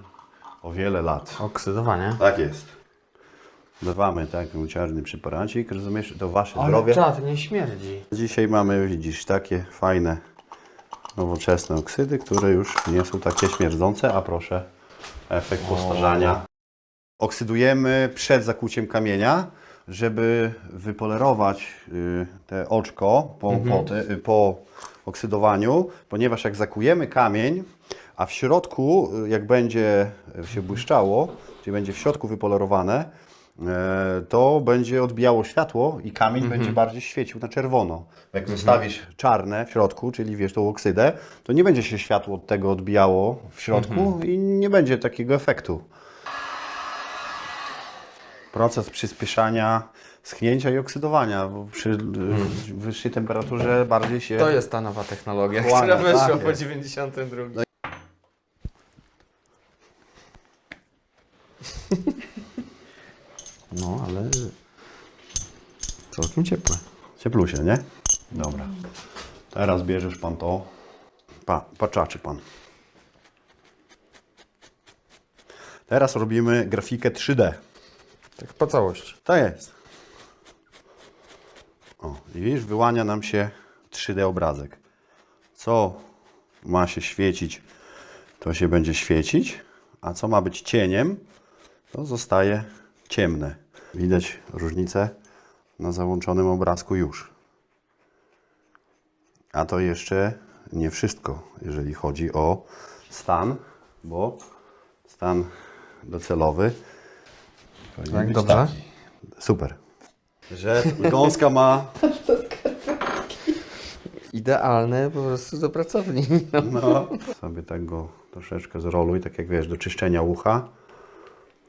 S5: o wiele lat.
S3: Oksydowanie.
S5: Tak jest. Dawamy taki czarny preparacik, rozumiesz, to wasze
S3: Ale
S5: zdrowie.
S3: czad, nie śmierdzi.
S5: Dzisiaj mamy, widzisz, takie fajne, nowoczesne oksydy, które już nie są takie śmierdzące, a proszę, efekt postarzania. Oksydujemy przed zakuciem kamienia, żeby wypolerować te oczko po oksydowaniu, ponieważ jak zakujemy kamień, a w środku, jak będzie się błyszczało, czyli będzie w środku wypolerowane, to będzie odbijało światło i kamień będzie bardziej świecił na czerwono. Jak zostawisz czarne w środku, czyli wiesz, tą oksydę, to nie będzie się światło od tego odbijało w środku i nie będzie takiego efektu. Proces przyspieszania schnięcia i oksydowania, bo przy wyższej temperaturze bardziej się...
S3: To jest ta nowa technologia,
S5: Kłania,
S3: która wyszła
S5: tak
S3: po
S5: jest.
S3: 92.
S5: No, ale całkiem ciepłe. Cieplusie, nie? Dobra. Teraz bierzesz pan to. Paczaczy pan. Teraz robimy grafikę 3D.
S3: Tak po całości.
S5: To jest. O, i widzisz, wyłania nam się 3D obrazek. Co ma się świecić, to się będzie świecić, a co ma być cieniem, to zostaje ciemne. Widać różnicę na załączonym obrazku już. A to jeszcze nie wszystko, jeżeli chodzi o stan, bo stan docelowy powinien
S3: Tak,
S5: być
S3: dobrze?
S5: taki. Super. Że gąska ma...
S3: Idealne po prostu do pracowni.
S5: No. Sobie tak go troszeczkę zroluj, tak jak wiesz, do czyszczenia ucha.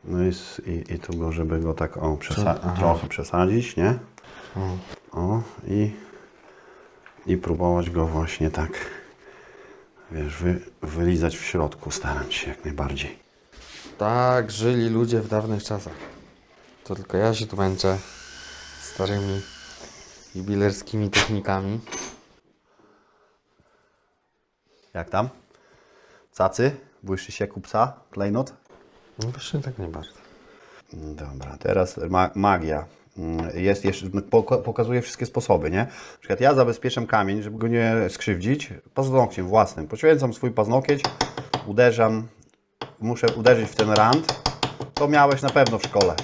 S5: No i tu go, żeby go tak trochę przesadzić, nie? O, i próbować go właśnie tak wiesz, wylizać w środku, staram się jak najbardziej.
S4: Tak żyli ludzie w dawnych czasach. To tylko ja się tu męczę starymi jubilerskimi technikami.
S5: Jak tam? Cacy? Błyszczy się jak u psa? Klejnot?
S4: No właśnie tak nie bardzo.
S5: Dobra, teraz magia. Jest jeszcze, pokazuje wszystkie sposoby, nie? Na przykład ja zabezpieczam kamień, żeby go nie skrzywdzić, paznokciem własnym. Poświęcam swój paznokieć, uderzam, muszę uderzyć w ten rand. To miałeś na pewno w szkole.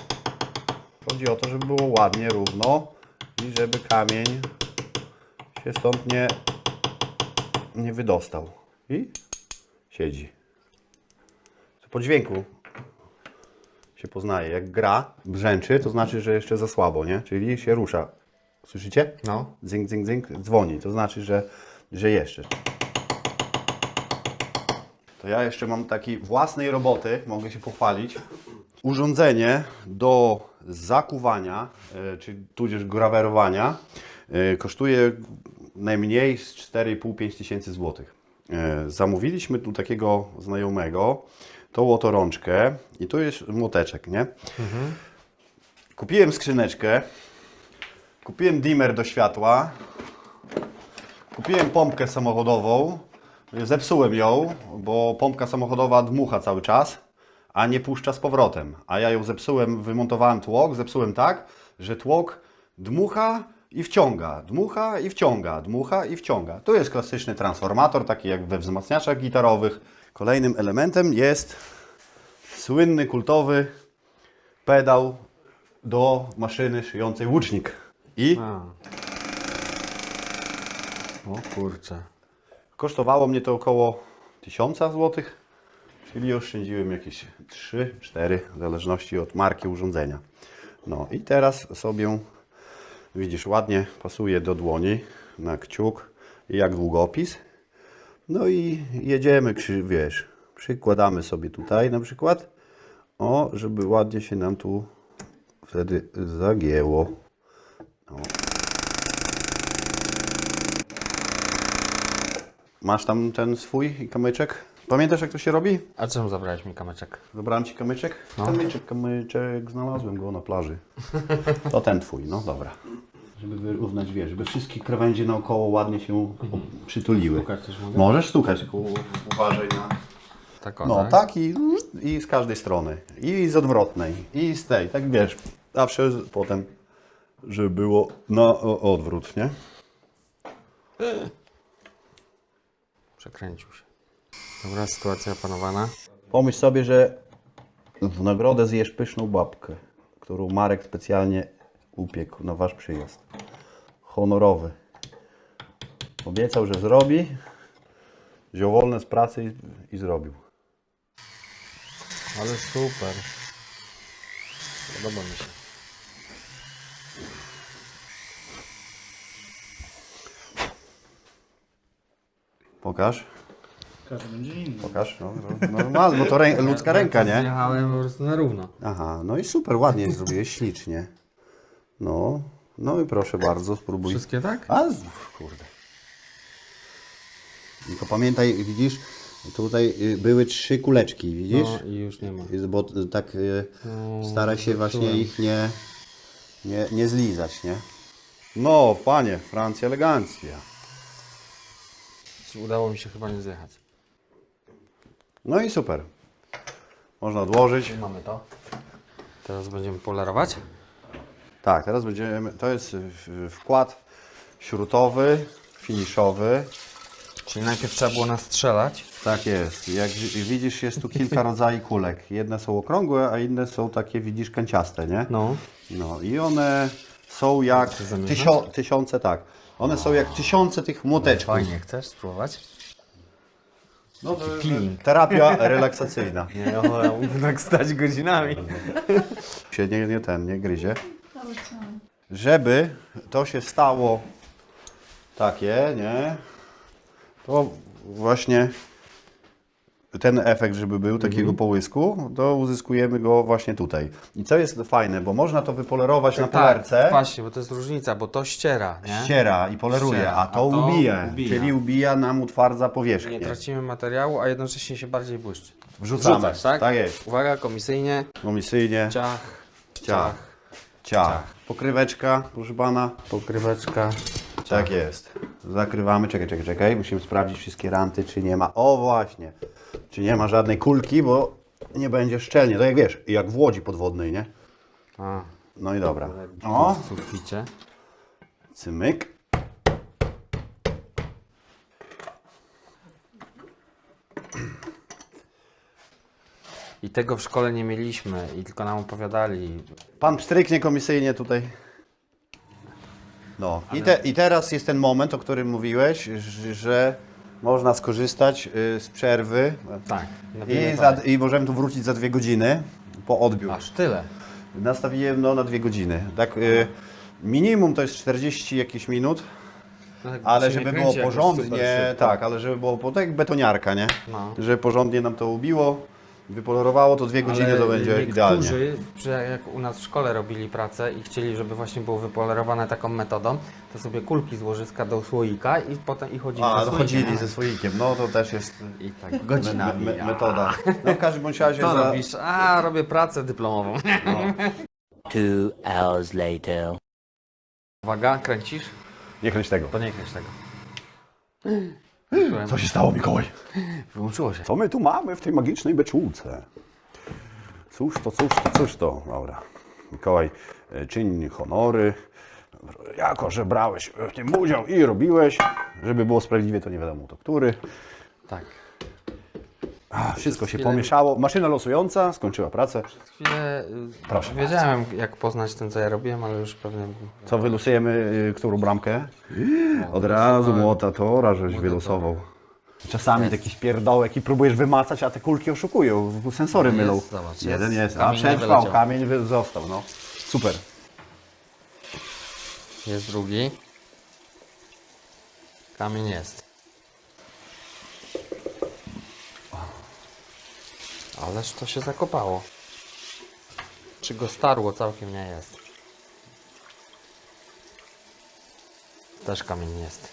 S5: Chodzi o to, żeby było ładnie, równo i żeby kamień się stąd nie wydostał. I siedzi. Po dźwięku się poznaje. Jak gra, brzęczy, to znaczy, że jeszcze za słabo, nie? Czyli się rusza. Słyszycie?
S4: No.
S5: Dzynk, dzynk, dzynk, dzwoni. To znaczy, że jeszcze. To ja jeszcze mam takiej własnej roboty, mogę się pochwalić. Urządzenie do zakuwania, czy tudzież grawerowania, kosztuje najmniej z 4,5-5 tysięcy złotych. Zamówiliśmy tu takiego znajomego, tą oto rączkę i tu jest młoteczek, nie? Kupiłem skrzyneczkę, kupiłem dimmer do światła, kupiłem pompkę samochodową, zepsułem ją, bo pompka samochodowa dmucha cały czas, a nie puszcza z powrotem. A ja ją zepsułem, wymontowałem tłok, zepsułem tak, że tłok dmucha i wciąga, dmucha i wciąga, dmucha i wciąga. To jest klasyczny transformator, taki jak we wzmacniaczach gitarowych. Kolejnym elementem jest słynny, kultowy pedał do maszyny szyjącej łucznik. I
S4: O kurczę.
S5: kosztowało mnie to około 1000 złotych, czyli oszczędziłem jakieś 3-4, w zależności od marki urządzenia. No i teraz sobie, widzisz, ładnie pasuje do dłoni, na kciuk, jak długopis. No i jedziemy, wiesz, przykładamy sobie tutaj na przykład, o, żeby ładnie się nam tu wtedy zagięło. O. Masz tam ten swój kamyczek? Pamiętasz, jak to się robi?
S4: A czemu zabrałeś mi kamyczek?
S5: Zabrałem ci kamyczek?
S4: No.
S5: Kamyczek, znalazłem go na plaży. To ten twój, no dobra. Żeby wyrównać, wiesz, żeby wszystkie krawędzie naokoło ładnie się przytuliły.
S4: Stukać też mogę?
S5: Możesz stukać, tylko uważaj na...
S4: Tak o,
S5: No
S4: tak?
S5: tak i z każdej strony. I z odwrotnej, i z tej, tak wiesz. Zawsze potem, żeby było na odwrót, nie?
S4: Przekręcił się. Dobra, sytuacja opanowana.
S5: Pomyśl sobie, że w nagrodę zjesz pyszną babkę, którą Marek specjalnie upiekł na wasz przyjazd. Honorowy. Obiecał, że zrobi. Wziął wolne z pracy i zrobił.
S4: Ale super. Podoba mi się.
S5: Pokaż.
S1: Każdy będzie inny.
S5: Pokaż. No, normalnie, bo to ludzka ręka, nie?
S4: Zjechałem po prostu na równo.
S5: Aha, no i super, ładnie zrobiłeś, ślicznie. No i proszę bardzo, spróbuj.
S4: Wszystkie tak?
S5: A, kurde. Tylko pamiętaj, widzisz, tutaj były 3 kuleczki, widzisz?
S4: No i już nie ma.
S5: Bo tak staraj się właśnie ich nie zlizać, nie? No, panie, Francja elegancja.
S4: Udało mi się chyba nie zjechać.
S5: No i super. Można odłożyć.
S4: Mamy to. Teraz będziemy polerować.
S5: Tak, teraz będziemy, to jest wkład śrutowy, finiszowy.
S4: Czyli najpierw trzeba było nastrzelać.
S5: Tak jest. Jak widzisz, jest tu kilka rodzajów kulek. Jedne są okrągłe, a inne są takie, widzisz, kanciaste, nie?
S4: No.
S5: No i one są jak tysiące, tak. One są jak tysiące tych młoteczków.
S4: Fajnie, chcesz spróbować?
S5: No to
S4: peeling.
S5: terapia relaksacyjna.
S4: Nie, mógł tak stać godzinami.
S5: Się nie gryzie. Żeby to się stało takie, nie? To właśnie ten efekt, żeby był takiego połysku, to uzyskujemy go właśnie tutaj. I co jest fajne, bo można to wypolerować na polerce.
S4: Właśnie, bo to jest różnica, bo to ściera, nie?
S5: Ściera i poleruje,
S4: Ściera,
S5: a to ubija, czyli ubija nam, utwardza powierzchnię.
S4: Nie tracimy materiału, a jednocześnie się bardziej błyszczy.
S5: Wrzucamy,
S4: Wrzucasz, tak?
S5: Tak jest.
S4: Uwaga, komisyjnie.
S5: Komisyjnie,
S4: Ciach,
S5: ciach, ciach. Pokryweczka, proszę pana.
S4: pokryweczka.
S5: Tak jest. Zakrywamy, czekaj. Musimy sprawdzić wszystkie ranty, czy nie ma. O właśnie. Czy nie ma żadnej kulki, bo nie będzie szczelnie. Tak jak wiesz, jak w łodzi podwodnej, nie?
S4: A,
S5: No i dobra. O,
S4: w suficie.
S5: cymyk.
S4: I tego w szkole nie mieliśmy i tylko nam opowiadali.
S5: Pan pstryknie komisyjnie tutaj. No i teraz jest ten moment, o którym mówiłeś, że można skorzystać z przerwy
S4: Tak.
S5: i możemy tu wrócić za 2 godziny po odbiór.
S4: Aż tyle.
S5: Nastawiłem na 2 godziny. Tak, minimum to jest 40 jakieś minut, ale żeby było porządnie, tak, ale żeby było tak jak betoniarka, nie?
S4: No.
S5: Żeby porządnie nam to ubiło, wypolerowało, to 2 godziny to będzie idealnie.
S4: Jak u nas w szkole robili pracę i chcieli, żeby właśnie było wypolerowane taką metodą, to sobie kulki z łożyska do słoika i potem chodzili ze słoikiem.
S5: Chodzili ze słoikiem, no to też jest
S4: I tak godzinami.
S5: metoda. No w każdym bądź razie...
S4: Co robisz? A, robię pracę dyplomową.
S5: No.
S10: 2 hours later.
S4: Uwaga, kręcisz?
S5: Nie kręć tego.
S4: To nie kręć tego.
S5: Co się stało, Mikołaj?
S4: Wyłączyło się.
S5: Co my tu mamy w tej magicznej beczułce? Cóż to? Dobra. Mikołaj, czyń honory. Jako, że brałeś w tym udział i robiłeś, żeby było sprawiedliwie, to nie wiadomo to który.
S4: Tak.
S5: Wszystko się pomieszało. Maszyna losująca skończyła pracę.
S4: Chwilę
S5: Proszę
S4: wiedziałem, jak poznać ten, co ja robiłem, ale już pewnie...
S5: Co wylosujemy, którą bramkę? Od razu młota tora, żeś wylosował. Czasami jakiś pierdołek i próbujesz wymacać, a te kulki oszukują, sensory mylą.
S4: Jest, zobacz,
S5: Jeden jest, a
S4: kamień nie
S5: przetrwał,
S4: wyleciał.
S5: kamień został, no. Super.
S4: Jest drugi. Kamień jest. Ależ to się zakopało. Czy go starło? Całkiem nie jest. Też kamień jest.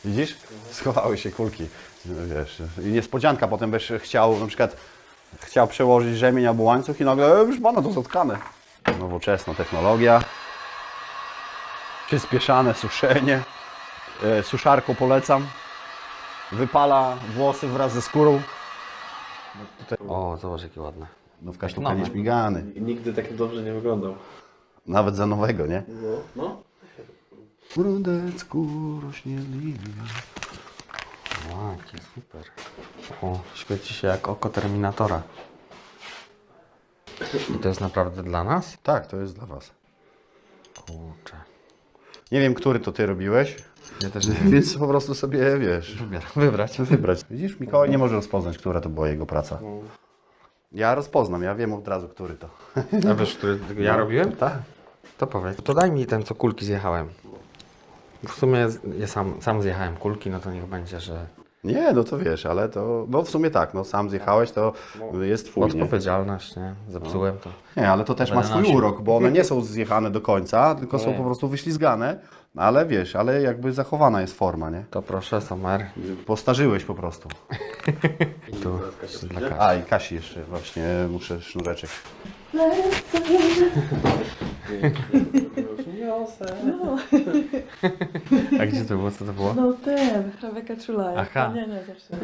S5: Widzisz? Schowały się kulki. Wiesz, i niespodzianka, potem byś chciał, na przykład przełożyć rzemień albo łańcuch i nagle, już pana to zatkane. Nowoczesna technologia. Przyspieszane suszenie. Suszarką polecam. Wypala włosy wraz ze skórą.
S4: O, zobacz jakie ładne.
S5: No w kaszluka nie śmigany.
S1: I nigdy tak dobrze nie wyglądał.
S5: Nawet za nowego, nie?
S1: No.
S5: W Rudecku rośnie lilia.
S4: O, jaki super. O, świeci się jak oko Terminatora. I to jest naprawdę dla nas?
S5: Tak, to jest dla was.
S4: Kurczę.
S5: Nie wiem, który to ty robiłeś,
S4: Ja też nie wiem.
S5: więc po prostu sobie, wiesz,
S4: Wybrać.
S5: wybrać. Widzisz, Mikołaj nie może rozpoznać, która to była jego praca. Ja rozpoznam, ja wiem od razu, który to.
S4: A wiesz, który ja robiłem?
S5: Tak.
S4: To powiedz. To daj mi ten, co kulki zjechałem. W sumie ja sam zjechałem kulki, no to niech będzie, że
S5: Nie, no to wiesz, ale to, no w sumie tak, no sam zjechałeś, to jest twój, nie?
S4: odpowiedzialność, nie? Zepsułem to.
S5: Nie, ale to też ma
S4: Będę
S5: swój
S4: nosił.
S5: urok, bo one nie są zjechane do końca, tylko są
S4: Nie.
S5: po prostu wyślizgane, ale wiesz, ale jakby zachowana jest forma, nie?
S4: To proszę, Somer.
S5: Postarzyłeś po prostu.
S4: I tu jeszcze dla Kasi.
S5: A i Kasi jeszcze właśnie, muszę sznureczek.
S4: A gdzie to było? Co to było?
S2: No ten, Rebeka Czula.
S4: Aha.
S2: Nie, zawsze.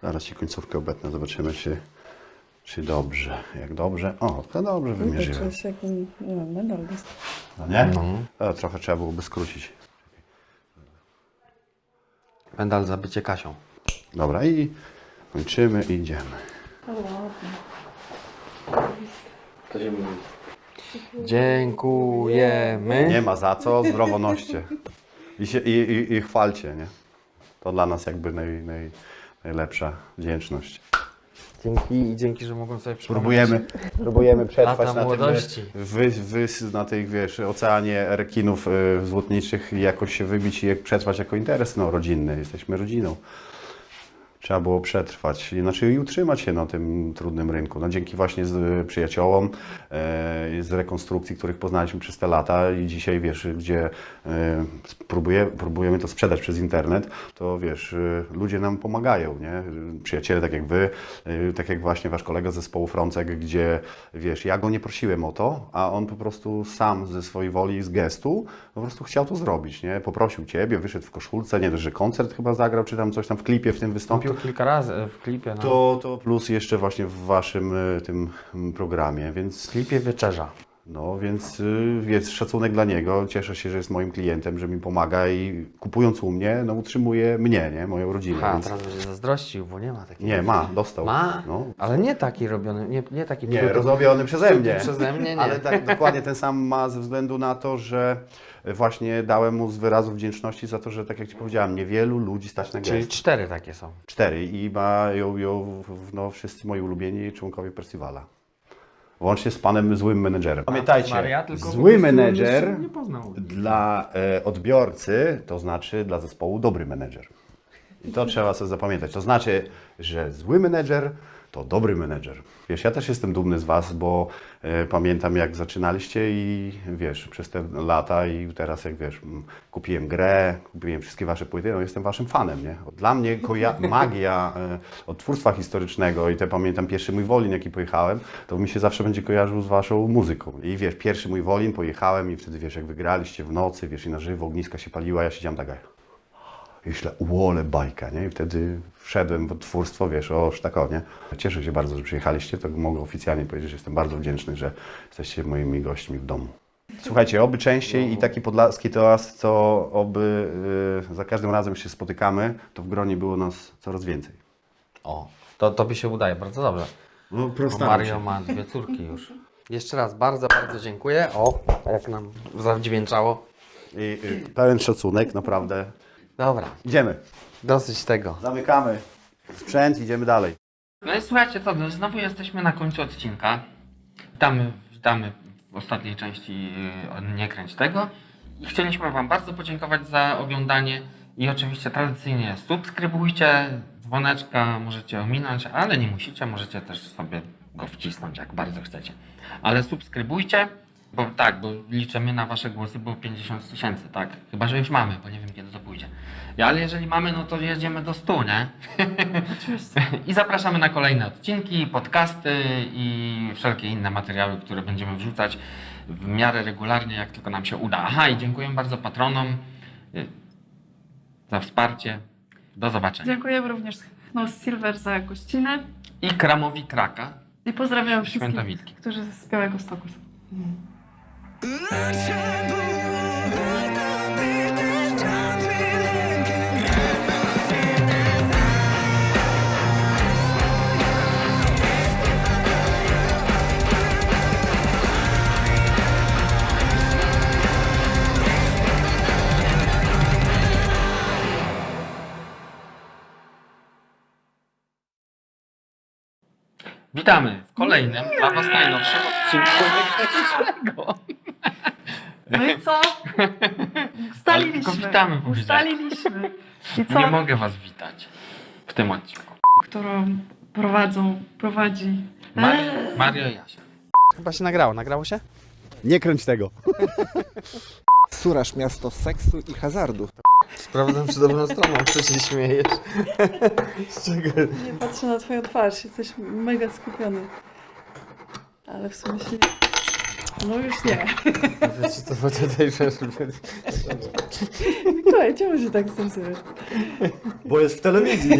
S5: Zaraz ci końcówkę obetnę, zobaczymy czy dobrze. Jak dobrze? O, to dobrze wymierzyłem.
S2: Czuję się jak, nie wiem, medal jest.
S5: No nie?
S4: No.
S5: Trochę trzeba byłoby skrócić.
S4: Medal za bycie Kasią.
S5: Dobra i kończymy i idziemy.
S4: Dziękujemy.
S5: Nie ma za co, zdrowo noście. I chwalcie, nie? To dla nas jakby najlepsza wdzięczność.
S4: Dzięki, że mogłem sobie przypomnieć.
S5: Próbujemy przetrwać
S4: Lata
S5: na tym
S4: młodości.
S5: na tej, wiesz, oceanie rekinów złotniczych i jakoś się wybić i przetrwać jako interes rodzinny. Jesteśmy rodziną. Trzeba było przetrwać, znaczy i utrzymać się na tym trudnym rynku. No, dzięki właśnie z przyjaciołom, z rekonstrukcji, których poznaliśmy przez te lata i dzisiaj, wiesz, gdzie próbujemy to sprzedać przez internet, to wiesz, ludzie nam pomagają, nie? Przyjaciele tak jak wy, tak jak właśnie wasz kolega z zespołu Frącek, gdzie, wiesz, ja go nie prosiłem o to, a on po prostu sam ze swojej woli, z gestu, po prostu chciał to zrobić, nie? Poprosił ciebie, wyszedł w koszulce, nie dość, że koncert chyba zagrał, czy tam coś tam w klipie w tym wystąpił.
S4: To kilka razy w klipie. No.
S5: To plus jeszcze właśnie w waszym tym programie, więc
S4: W klipie wieczerza.
S5: no więc jest szacunek dla niego. Cieszę się, że jest moim klientem, że mi pomaga i kupując u mnie, no utrzymuje mnie, nie? Moją rodzinę.
S4: Ha,
S5: Więc...
S4: teraz będzie zazdrościł, bo nie ma takiego.
S5: Nie, dostał.
S4: Ma?
S5: No.
S4: Ale nie taki robiony, nie taki
S5: Nie,
S4: psuty-
S5: rozobiony przeze
S4: psuty
S5: mnie.
S4: Przeze mnie nie.
S5: Ale tak dokładnie ten sam ma ze względu na to, że właśnie dałem mu z wyrazu wdzięczności za to, że tak jak Ci powiedziałem, niewielu ludzi stać na
S4: Czyli
S5: gest.
S4: 4 takie są.
S5: 4 i mają ją no, wszyscy moi ulubieni członkowie festiwala. Łącznie z panem złym menedżerem. Pamiętajcie,
S4: Maria, tylko po
S5: zły
S4: prostu
S5: menedżer
S4: jeszcze nie poznał.
S5: dla odbiorcy to znaczy dla zespołu dobry menedżer. I to trzeba sobie zapamiętać. To znaczy, że zły menedżer to dobry menedżer. Wiesz, ja też jestem dumny z Was, bo pamiętam jak zaczynaliście i wiesz, przez te lata i teraz jak wiesz, kupiłem grę, kupiłem wszystkie Wasze płyty, no jestem Waszym fanem, nie? Dla mnie magia odtwórstwa historycznego i te pamiętam pierwszy mój Wolin, jaki pojechałem, to mi się zawsze będzie kojarzył z Waszą muzyką. I wiesz, pierwszy mój Wolin pojechałem i wtedy wiesz, jak wygraliście w nocy, wiesz, i na żywo ogniska się paliła, ja siedziałem tak i myślę, łole bajka, nie? I wtedy wszedłem w odtwórstwo, wiesz, nie? Cieszę się bardzo, że przyjechaliście, to mogę oficjalnie powiedzieć, że jestem bardzo wdzięczny, że jesteście moimi gośćmi w domu. Słuchajcie, oby częściej i taki podlaski toast, to oby za każdym razem się spotykamy, to w gronie było nas coraz więcej.
S4: O, to tobie się udaje, bardzo dobrze.
S5: No,
S4: Bo Mario ma 2 córki już. Jeszcze raz bardzo, bardzo dziękuję. O, jak nam zawdzięczało.
S5: I pełen szacunek, naprawdę.
S4: Dobra,
S5: Idziemy,
S4: dosyć tego.
S5: zamykamy sprzęt, idziemy dalej.
S3: No i słuchajcie, co, no znowu jesteśmy na końcu odcinka. Witamy w ostatniej części Nie kręć tego. I chcieliśmy Wam bardzo podziękować za oglądanie. I oczywiście tradycyjnie subskrybujcie, dzwoneczka możecie ominąć, ale nie musicie, możecie też sobie go wcisnąć, jak bardzo chcecie. Ale subskrybujcie, bo liczymy na Wasze głosy, bo 50 000, tak? Chyba, że już mamy, bo nie wiem, kiedy to pójdzie. Ale jeżeli mamy, no to jedziemy do 100, nie?
S2: Oczywiście.
S3: I zapraszamy na kolejne odcinki, podcasty i wszelkie inne materiały, które będziemy wrzucać w miarę regularnie, jak tylko nam się uda. Aha, i dziękuję bardzo patronom za wsparcie. Do zobaczenia.
S2: Dziękujemy również Silver za gościnę
S3: I Kramowi Kraka.
S2: i pozdrawiam wszystkich,
S3: Świętowitki.
S2: którzy z Białegostoku są.
S3: Witamy w kolejnym, dla Was najnowszym odcinku Niekręczonego.
S2: No i co? Ustaliliśmy.
S3: Ale tylko witamy powiedziałem.
S2: Ustaliliśmy. I co?
S3: Nie mogę Was witać w tym odcinku.
S2: Którą prowadzi.
S3: Mario i Jasia.
S4: Chyba się nagrało. Nagrało się?
S5: Nie kręć tego.
S6: Suraż, miasto seksu i hazardu.
S4: Sprawdzam, czy dobrą stroną, czy się śmiejesz. Z czego?
S11: Nie patrzę na twoją twarz, jesteś mega skupiony. Ale w sumie się nie... No już nie.
S4: Wiecie co, bo tutaj
S11: Mikołaj, czemu się tak stresujesz?
S5: Bo jest w telewizji,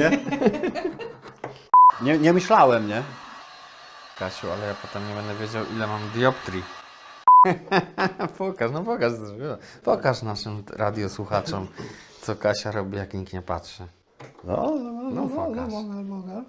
S5: nie? Nie myślałem, nie?
S4: Kasiu, ale ja potem nie będę wiedział, ile mam dioptrii. Pokaż naszym radiosłuchaczom, co Kasia robi, jak nikt nie patrzy.
S5: No,
S4: pokaż.
S5: mogę.